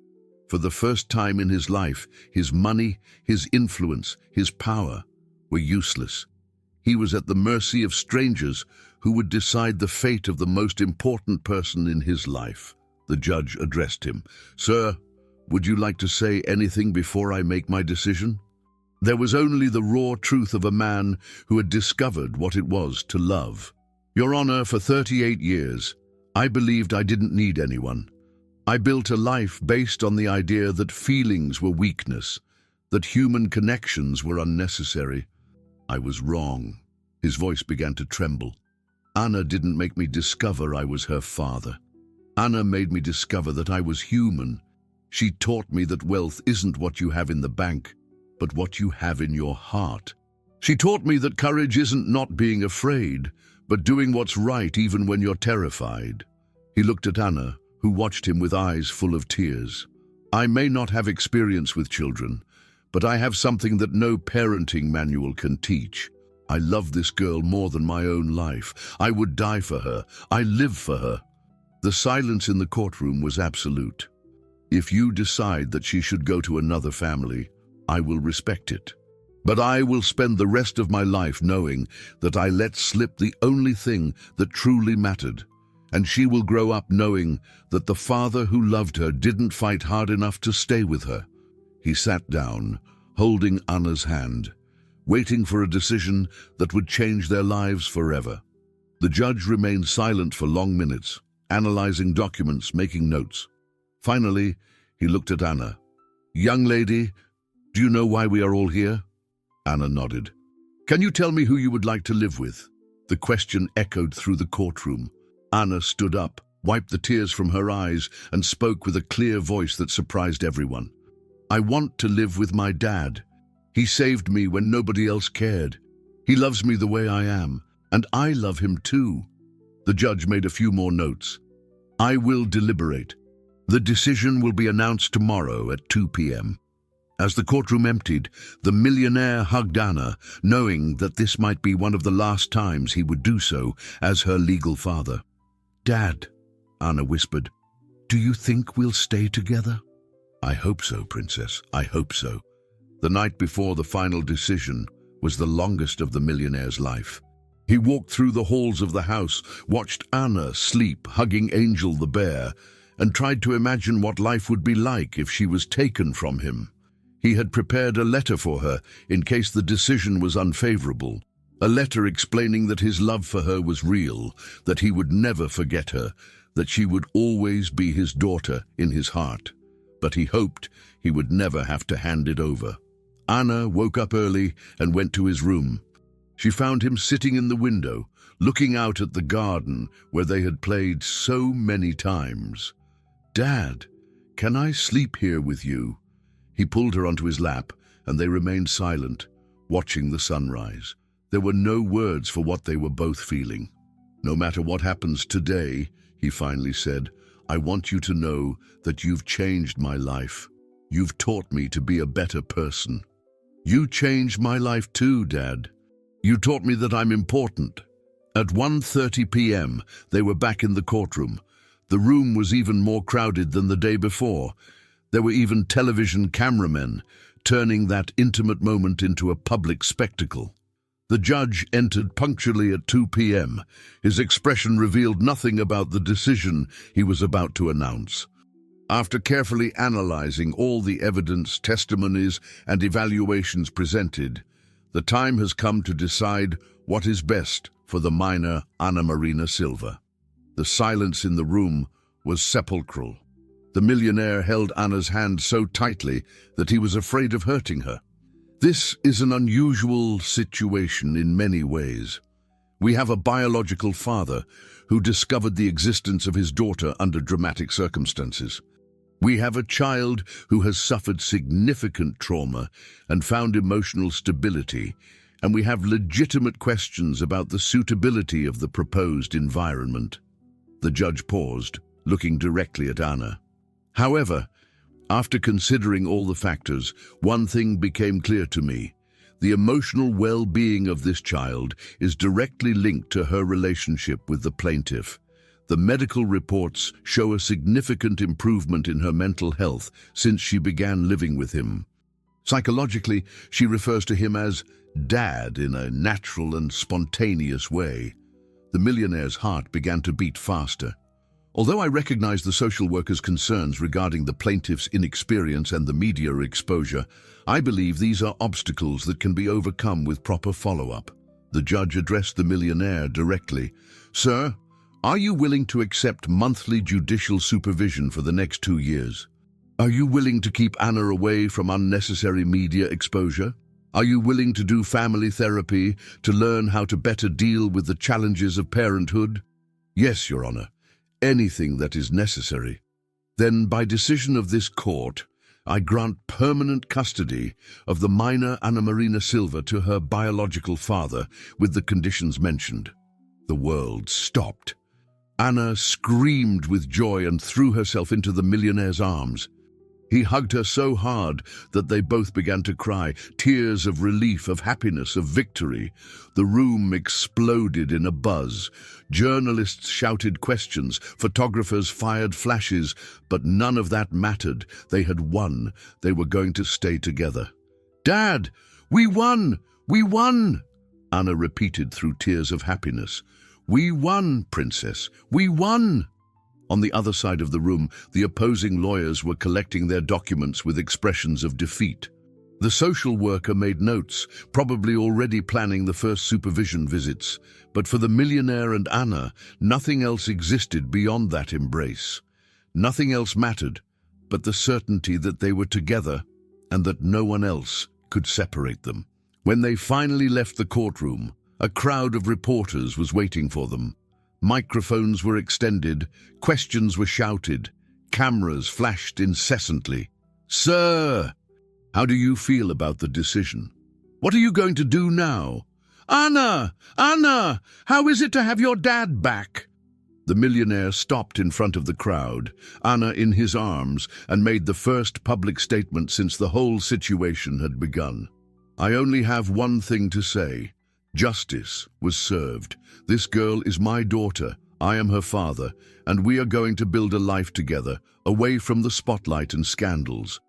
A: For the first time in his life, his money, his influence, his power were useless. He was at the mercy of strangers who would decide the fate of the most important person in his life. The judge addressed him. "Sir, would you like to say anything before I make my decision?" There was only the raw truth of a man who had discovered what it was to love. "Your Honor, for 38 years, I believed I didn't need anyone. I built a life based on the idea that feelings were weakness, that human connections were unnecessary. I was wrong." His voice began to tremble. "Anna didn't make me discover I was her father. Anna made me discover that I was human. She taught me that wealth isn't what you have in the bank, but what you have in your heart. She taught me that courage isn't not being afraid, but doing what's right even when you're terrified." He looked at Anna, who watched him with eyes full of tears. "I may not have experience with children, but I have something that no parenting manual can teach. I love this girl more than my own life. I would die for her. I live for her." The silence in the courtroom was absolute. "If you decide that she should go to another family, I will respect it. But I will spend the rest of my life knowing that I let slip the only thing that truly mattered. And she will grow up knowing that the father who loved her didn't fight hard enough to stay with her." He sat down, holding Anna's hand, waiting for a decision that would change their lives forever. The judge remained silent for long minutes, analyzing documents, making notes. Finally, he looked at Anna. "Young lady, do you know why we are all here?" Anna nodded. "Can you tell me who you would like to live with?" The question echoed through the courtroom. Anna stood up, wiped the tears from her eyes, and spoke with a clear voice that surprised everyone. "I want to live with my dad. He saved me when nobody else cared. He loves me the way I am, and I love him too." The judge made a few more notes. "I will deliberate. The decision will be announced tomorrow at 2 p.m. As the courtroom emptied, the millionaire hugged Anna, knowing that this might be one of the last times he would do so as her legal father. "Dad," Anna whispered, "do you think we'll stay together?" "I hope so, Princess, I hope so." The night before the final decision was the longest of the millionaire's life. He walked through the halls of the house, watched Anna sleep, hugging Angel the bear, and tried to imagine what life would be like if she was taken from him. He had prepared a letter for her in case the decision was unfavorable, a letter explaining that his love for her was real, that he would never forget her, that she would always be his daughter in his heart. But he hoped he would never have to hand it over. Anna woke up early and went to his room. She found him sitting in the window, looking out at the garden where they had played so many times. "Dad, can I sleep here with you?" He pulled her onto his lap, and they remained silent, watching the sunrise. There were no words for what they were both feeling. "No matter what happens today," he finally said, "I want you to know that you've changed my life. You've taught me to be a better person." "You changed my life too, Dad. You taught me that I'm important." At 1:30 p.m., they were back in the courtroom. The room was even more crowded than the day before. There were even television cameramen, turning that intimate moment into a public spectacle. The judge entered punctually at 2 p.m. His expression revealed nothing about the decision he was about to announce. After carefully analyzing all the evidence, testimonies, and evaluations presented, the time has come to decide what is best for the minor Anna Marina Silva. The silence in the room was sepulchral. The millionaire held Anna's hand so tightly that he was afraid of hurting her. This is an unusual situation in many ways. We have a biological father who discovered the existence of his daughter under dramatic circumstances. We have a child who has suffered significant trauma and found emotional stability, and we have legitimate questions about the suitability of the proposed environment. The judge paused, looking directly at Anna. However, after considering all the factors, one thing became clear to me. The emotional well-being of this child is directly linked to her relationship with the plaintiff. The medical reports show a significant improvement in her mental health since she began living with him. Psychologically, she refers to him as Dad in a natural and spontaneous way. The millionaire's heart began to beat faster. Although I recognize the social worker's concerns regarding the plaintiff's inexperience and the media exposure, I believe these are obstacles that can be overcome with proper follow-up. The judge addressed the millionaire directly. "Sir, are you willing to accept monthly judicial supervision for the next 2 years? Are you willing to keep Anna away from unnecessary media exposure? Are you willing to do family therapy to learn how to better deal with the challenges of parenthood?" "Yes, Your Honor. Anything that is necessary." "Then, by decision of this court, I grant permanent custody of the minor Anna Marina Silva to her biological father with the conditions mentioned." The world stopped. Anna screamed with joy and threw herself into the millionaire's arms. He hugged her so hard that they both began to cry, tears of relief, of happiness, of victory. The room exploded in a buzz. Journalists shouted questions, photographers fired flashes, but none of that mattered. They had won. They were going to stay together. "Dad, we won! We won!" Anna repeated through tears of happiness. "We won, Princess, we won!" On the other side of the room, the opposing lawyers were collecting their documents with expressions of defeat. The social worker made notes, probably already planning the first supervision visits, but for the millionaire and Anna, nothing else existed beyond that embrace. Nothing else mattered but the certainty that they were together and that no one else could separate them. When they finally left the courtroom, a crowd of reporters was waiting for them. Microphones were extended, questions were shouted, cameras flashed incessantly. "Sir, how do you feel about the decision? What are you going to do now? Anna! Anna! How is it to have your dad back?" The millionaire stopped in front of the crowd, Anna in his arms, and made the first public statement since the whole situation had begun. "I only have one thing to say. Justice was served. This girl is my daughter, I am her father, and we are going to build a life together, away from the spotlight and scandals.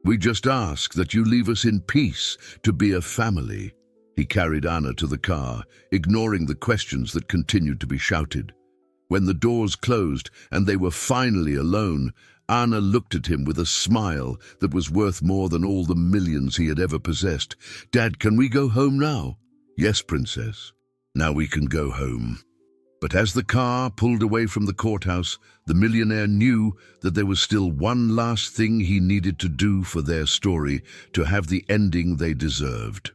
A: We just ask that you leave us in peace to be a family." He carried Anna to the car, ignoring the questions that continued to be shouted. When the doors closed and they were finally alone, Anna looked at him with a smile that was worth more than all the millions he had ever possessed. "Dad, can we go home now?" "Yes, Princess. Now we can go home." But as the car pulled away from the courthouse, the millionaire knew that there was still one last thing he needed to do for their story to have the ending they deserved.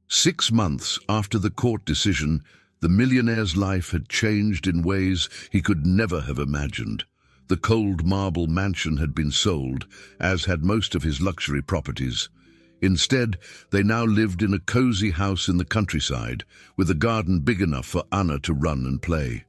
A: 6 months after the court decision, the millionaire's life had changed in ways he could never have imagined. The cold marble mansion had been sold, as had most of his luxury properties. Instead, they now lived in a cozy house in the countryside, with a garden big enough for Anna to run and play.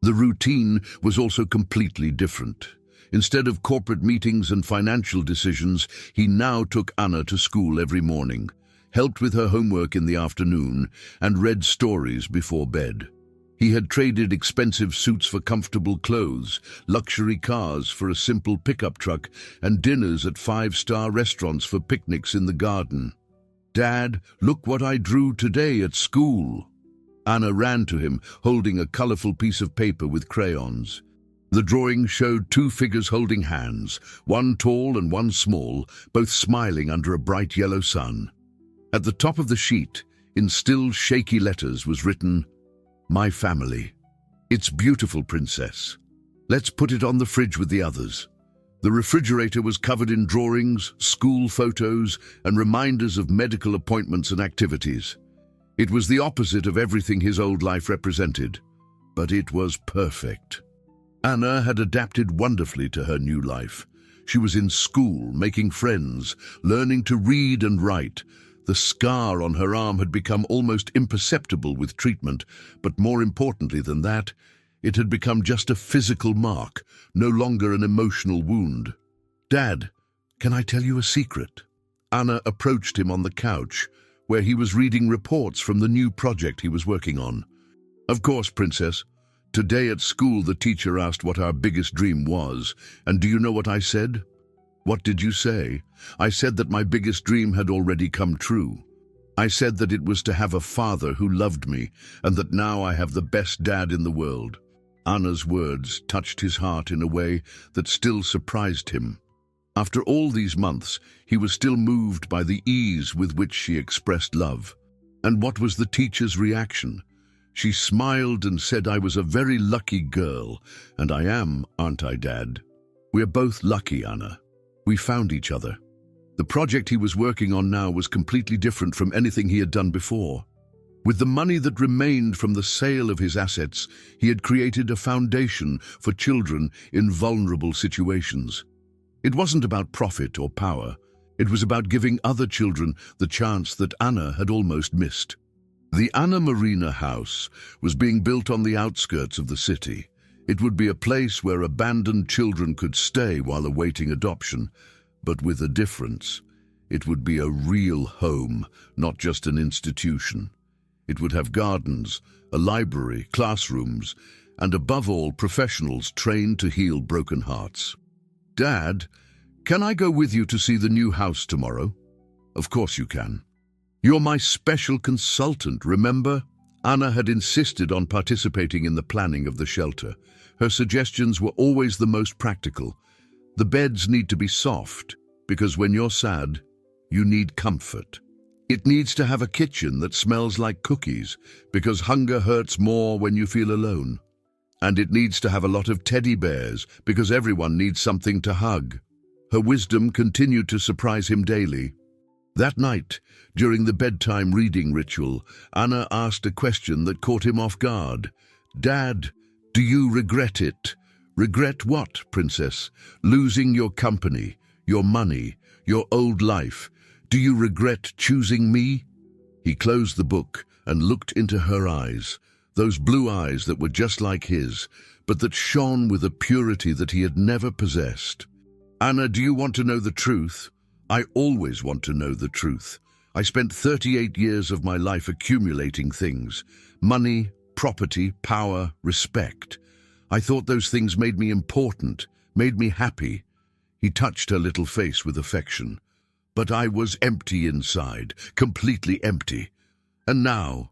A: The routine was also completely different. Instead of corporate meetings and financial decisions, he now took Anna to school every morning, helped with her homework in the afternoon, and read stories before bed. He had traded expensive suits for comfortable clothes, luxury cars for a simple pickup truck, and dinners at 5-star restaurants for picnics in the garden. "Dad, look what I drew today at school." Anna ran to him, holding a colorful piece of paper with crayons. The drawing showed 2 figures holding hands, one tall and one small, both smiling under a bright yellow sun. At the top of the sheet, in still shaky letters, was written, "My family. It's beautiful, Princess. Let's put it on the fridge with the others." The refrigerator was covered in drawings, school photos, and reminders of medical appointments and activities. It was the opposite of everything his old life represented, but it was perfect. Anna had adapted wonderfully to her new life. She was in school, making friends, learning to read and write. The scar on her arm had become almost imperceptible with treatment, but more importantly than that, it had become just a physical mark, no longer an emotional wound. "Dad, can I tell you a secret?" Anna approached him on the couch, where he was reading reports from the new project he was working on. "Of course, Princess. Today at school the teacher asked what our biggest dream was, and do you know what I said?" "What did you say?" "I said that my biggest dream had already come true. I said that it was to have a father who loved me, and that now I have the best dad in the world." Anna's words touched his heart in a way that still surprised him. After all these months, he was still moved by the ease with which she expressed love. And what was the teacher's reaction? She smiled and said, "I was a very lucky girl, and I am, aren't I, Dad?" "We're both lucky, Anna. We found each other." The project he was working on now was completely different from anything he had done before. With the money that remained from the sale of his assets, he had created a foundation for children in vulnerable situations. It wasn't about profit or power. It was about giving other children the chance that Anna had almost missed. The Anna Marina house was being built on the outskirts of the city. It would be a place where abandoned children could stay while awaiting adoption, but with a difference. It would be a real home, not just an institution. It would have gardens, a library, classrooms, and above all, professionals trained to heal broken hearts. "Dad, can I go with you to see the new house tomorrow?" "Of course you can. You're my special consultant, remember?" Anna had insisted on participating in the planning of the shelter. Her suggestions were always the most practical. "The beds need to be soft, because when you're sad, You need comfort. It needs to have a kitchen that smells like cookies, because hunger hurts more when you feel alone. And it needs to have a lot of teddy bears, because everyone needs something to hug. Her wisdom continued to surprise him daily. That night, during the bedtime reading ritual, Anna asked a question that caught him off guard. "Dad, do you regret it?" "Regret what, princess? Losing your company, your money, your old life. Do you regret choosing me?" He closed the book and looked into her eyes, those blue eyes that were just like his, but that shone with a purity that he had never possessed. "Anna, do you want to know the truth?" "I always want to know the truth. I spent 38 years of my life accumulating things. Money, property, power, respect. I thought those things made me important, made me happy." He touched her little face with affection. "But I was empty inside, completely empty. And now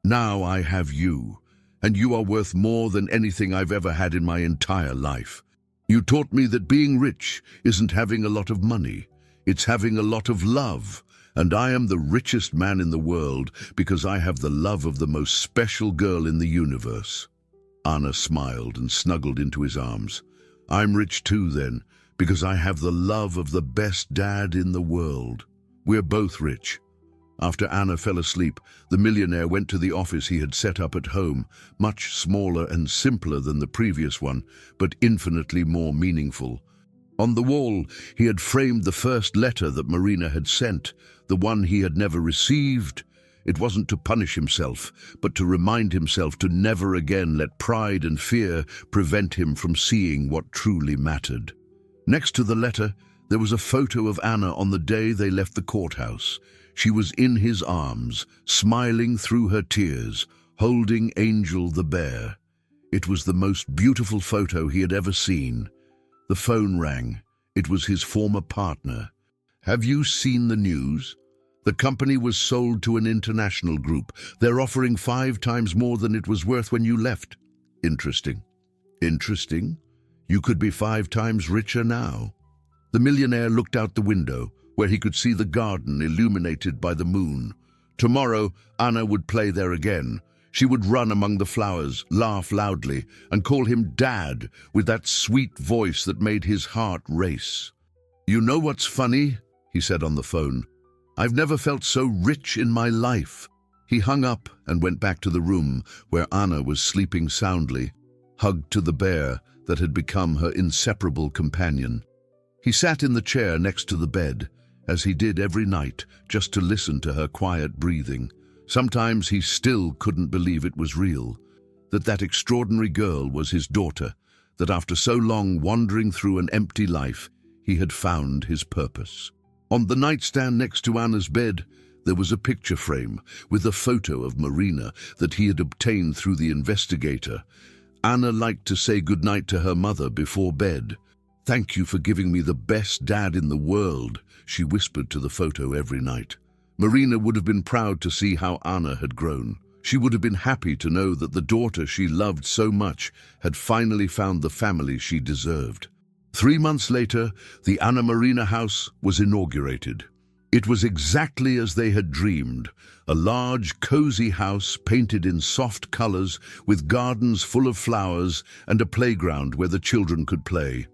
A: I have you, and you are worth more than anything I've ever had in my entire life. You taught me that being rich isn't having a lot of money, it's having a lot of love, and I am the richest man in the world because I have the love of the most special girl in the universe." Anna smiled and snuggled into his arms. "I'm rich too then, because I have the love of the best dad in the world. We're both rich." After Anna fell asleep, the millionaire went to the office he had set up at home, much smaller and simpler than the previous one, but infinitely more meaningful. On the wall, he had framed the first letter that Marina had sent, the one he had never received. It wasn't to punish himself, but to remind himself to never again let pride and fear prevent him from seeing what truly mattered. Next to the letter, there was a photo of Anna on the day they left the courthouse. She was in his arms, smiling through her tears, holding Angel the bear. It was the most beautiful photo he had ever seen. The phone rang. It was his former partner. "Have you seen the news? The company was sold to an international group. They're offering 5 times more than it was worth when you left." "Interesting." "Interesting? You could be 5 times richer now." The millionaire looked out the window, where he could see the garden illuminated by the moon. Tomorrow, Anna would play there again. She would run among the flowers, laugh loudly, and call him Dad with that sweet voice that made his heart race. "You know what's funny?" he said on the phone. "I've never felt so rich in my life." He hung up and went back to the room where Anna was sleeping soundly, hugged to the bear that had become her inseparable companion. He sat in the chair next to the bed, as he did every night, just to listen to her quiet breathing. Sometimes he still couldn't believe it was real, that extraordinary girl was his daughter, that after so long wandering through an empty life, he had found his purpose. On the nightstand next to Anna's bed, there was a picture frame with a photo of Marina that he had obtained through the investigator. Anna liked to say goodnight to her mother before bed. "Thank you for giving me the best dad in the world," she whispered to the photo every night. Marina would have been proud to see how Anna had grown. She would have been happy to know that the daughter she loved so much had finally found the family she deserved. 3 months later, the Anna Marina house was inaugurated. It was exactly as they had dreamed, a large, cozy house painted in soft colors with gardens full of flowers and a playground where the children could play.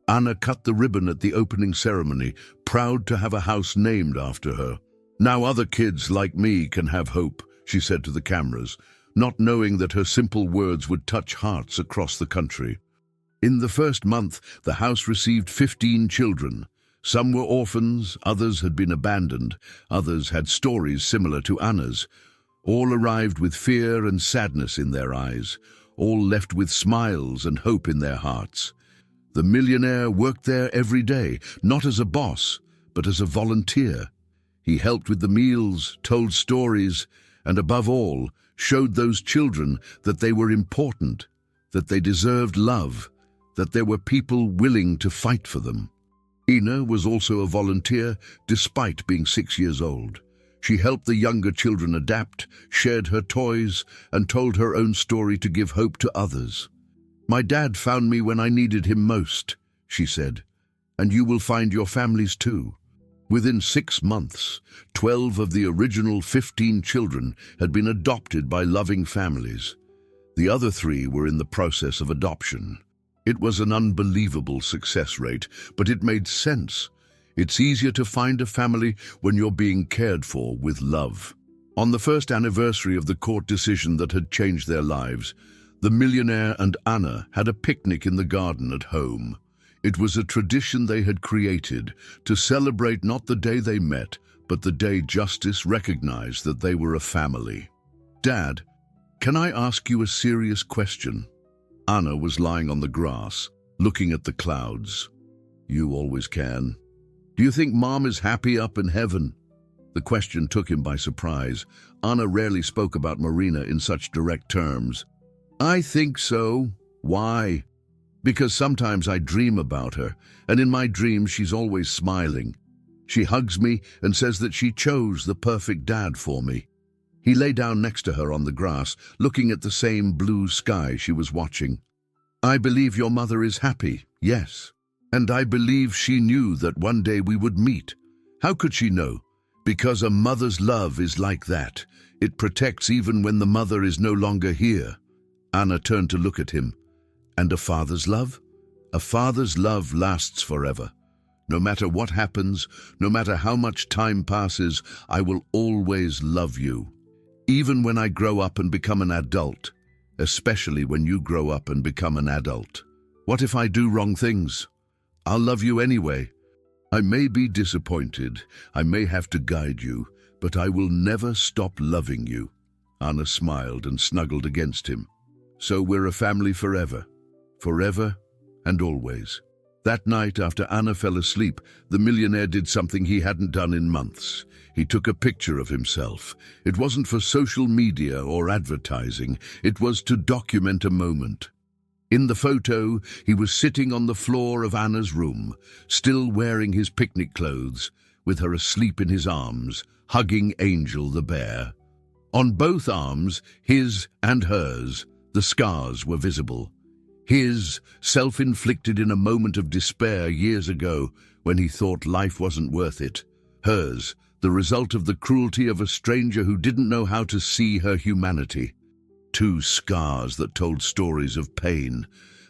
A: Anna cut the ribbon at the opening ceremony, proud to have a house named after her. "Now other kids like me can have hope," she said to the cameras, not knowing that her simple words would touch hearts across the country. In the first month, the house received 15 children. Some were orphans, others had been abandoned, others had stories similar to Anna's. All arrived with fear and sadness in their eyes, all left with smiles and hope in their hearts. The millionaire worked there every day, not as a boss, but as a volunteer. He helped with the meals, told stories, and above all, showed those children that they were important, that they deserved love, that there were people willing to fight for them. Ina was also a volunteer, despite being 6 years old. She helped the younger children adapt, shared her toys, and told her own story to give hope to others. "My dad found me when I needed him most," she said, "and you will find your families too." Within 6 months, 12 of the original 15 children had been adopted by loving families. The other 3 were in the process of adoption. It was an unbelievable success rate, but it made sense. It's easier to find a family when you're being cared for with love. On the first anniversary of the court decision that had changed their lives, the millionaire and Anna had a picnic in the garden at home. It was a tradition they had created to celebrate not the day they met, but the day justice recognized that they were a family. "Dad, can I ask you a serious question?" Anna was lying on the grass, looking at the clouds. "You always can." "Do you think Mom is happy up in heaven?" The question took him by surprise. Anna rarely spoke about Marina in such direct terms. "I think so." "Why?" "Because sometimes I dream about her, and in my dreams she's always smiling. She hugs me and says that she chose the perfect dad for me." He lay down next to her on the grass, looking at the same blue sky she was watching. "I believe your mother is happy, yes. And I believe she knew that one day we would meet." "How could she know?" "Because a mother's love is like that. It protects even when the mother is no longer here." Anna turned to look at him. "And a father's love?" "A father's love lasts forever. No matter what happens, no matter how much time passes, I will always love you. Even when I grow up and become an adult, especially when you grow up and become an adult. What if I do wrong things? I'll love you anyway. I may be disappointed, I may have to guide you, but I will never stop loving you." Anna smiled and snuggled against him. "So we're a family forever. Forever and always." That night, after Anna fell asleep, the millionaire did something he hadn't done in months. He took a picture of himself. It wasn't for social media or advertising. It was to document a moment. In the photo, he was sitting on the floor of Anna's room, still wearing his picnic clothes, with her asleep in his arms, hugging Angel the bear. On both arms, his and hers, the scars were visible. His, self-inflicted in a moment of despair years ago when he thought life wasn't worth it. Hers, the result of the cruelty of a stranger who didn't know how to see her humanity. 2 scars that told stories of pain,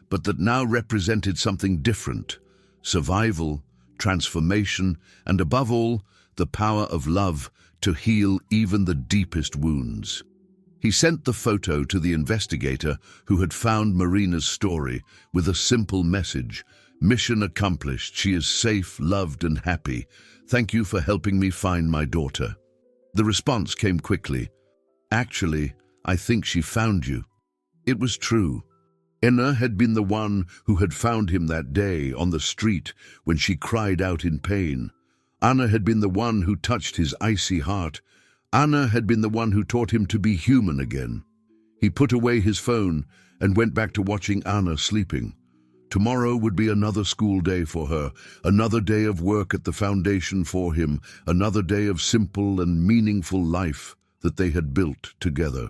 A: but that now represented something different: survival, transformation, and above all, the power of love to heal even the deepest wounds. He sent the photo to the investigator who had found Marina's story with a simple message: "Mission accomplished. She is safe, loved, and happy. Thank you for helping me find my daughter." The response came quickly: "Actually, I think she found you." It was true. Anna had been the one who had found him that day on the street when she cried out in pain. Anna had been the one who touched his icy heart. Anna had been the one who taught him to be human again. He put away his phone and went back to watching Anna sleeping. Tomorrow would be another school day for her, another day of work at the foundation for him, another day of simple and meaningful life that they had built together.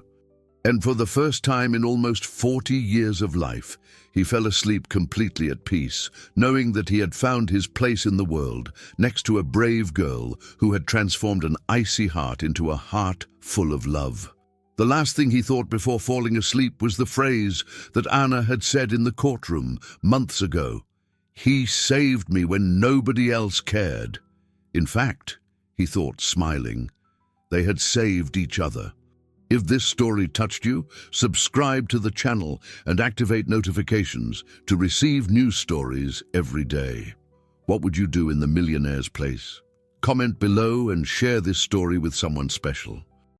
A: And for the first time in almost 40 years of life, he fell asleep completely at peace, knowing that he had found his place in the world, next to a brave girl who had transformed an icy heart into a heart full of love. The last thing he thought before falling asleep was the phrase that Anna had said in the courtroom months ago: "He saved me when nobody else cared." In fact, he thought, smiling, they had saved each other. If this story touched you, subscribe to the channel and activate notifications to receive new stories every day. What would you do in the millionaire's place? Comment below and share this story with someone special.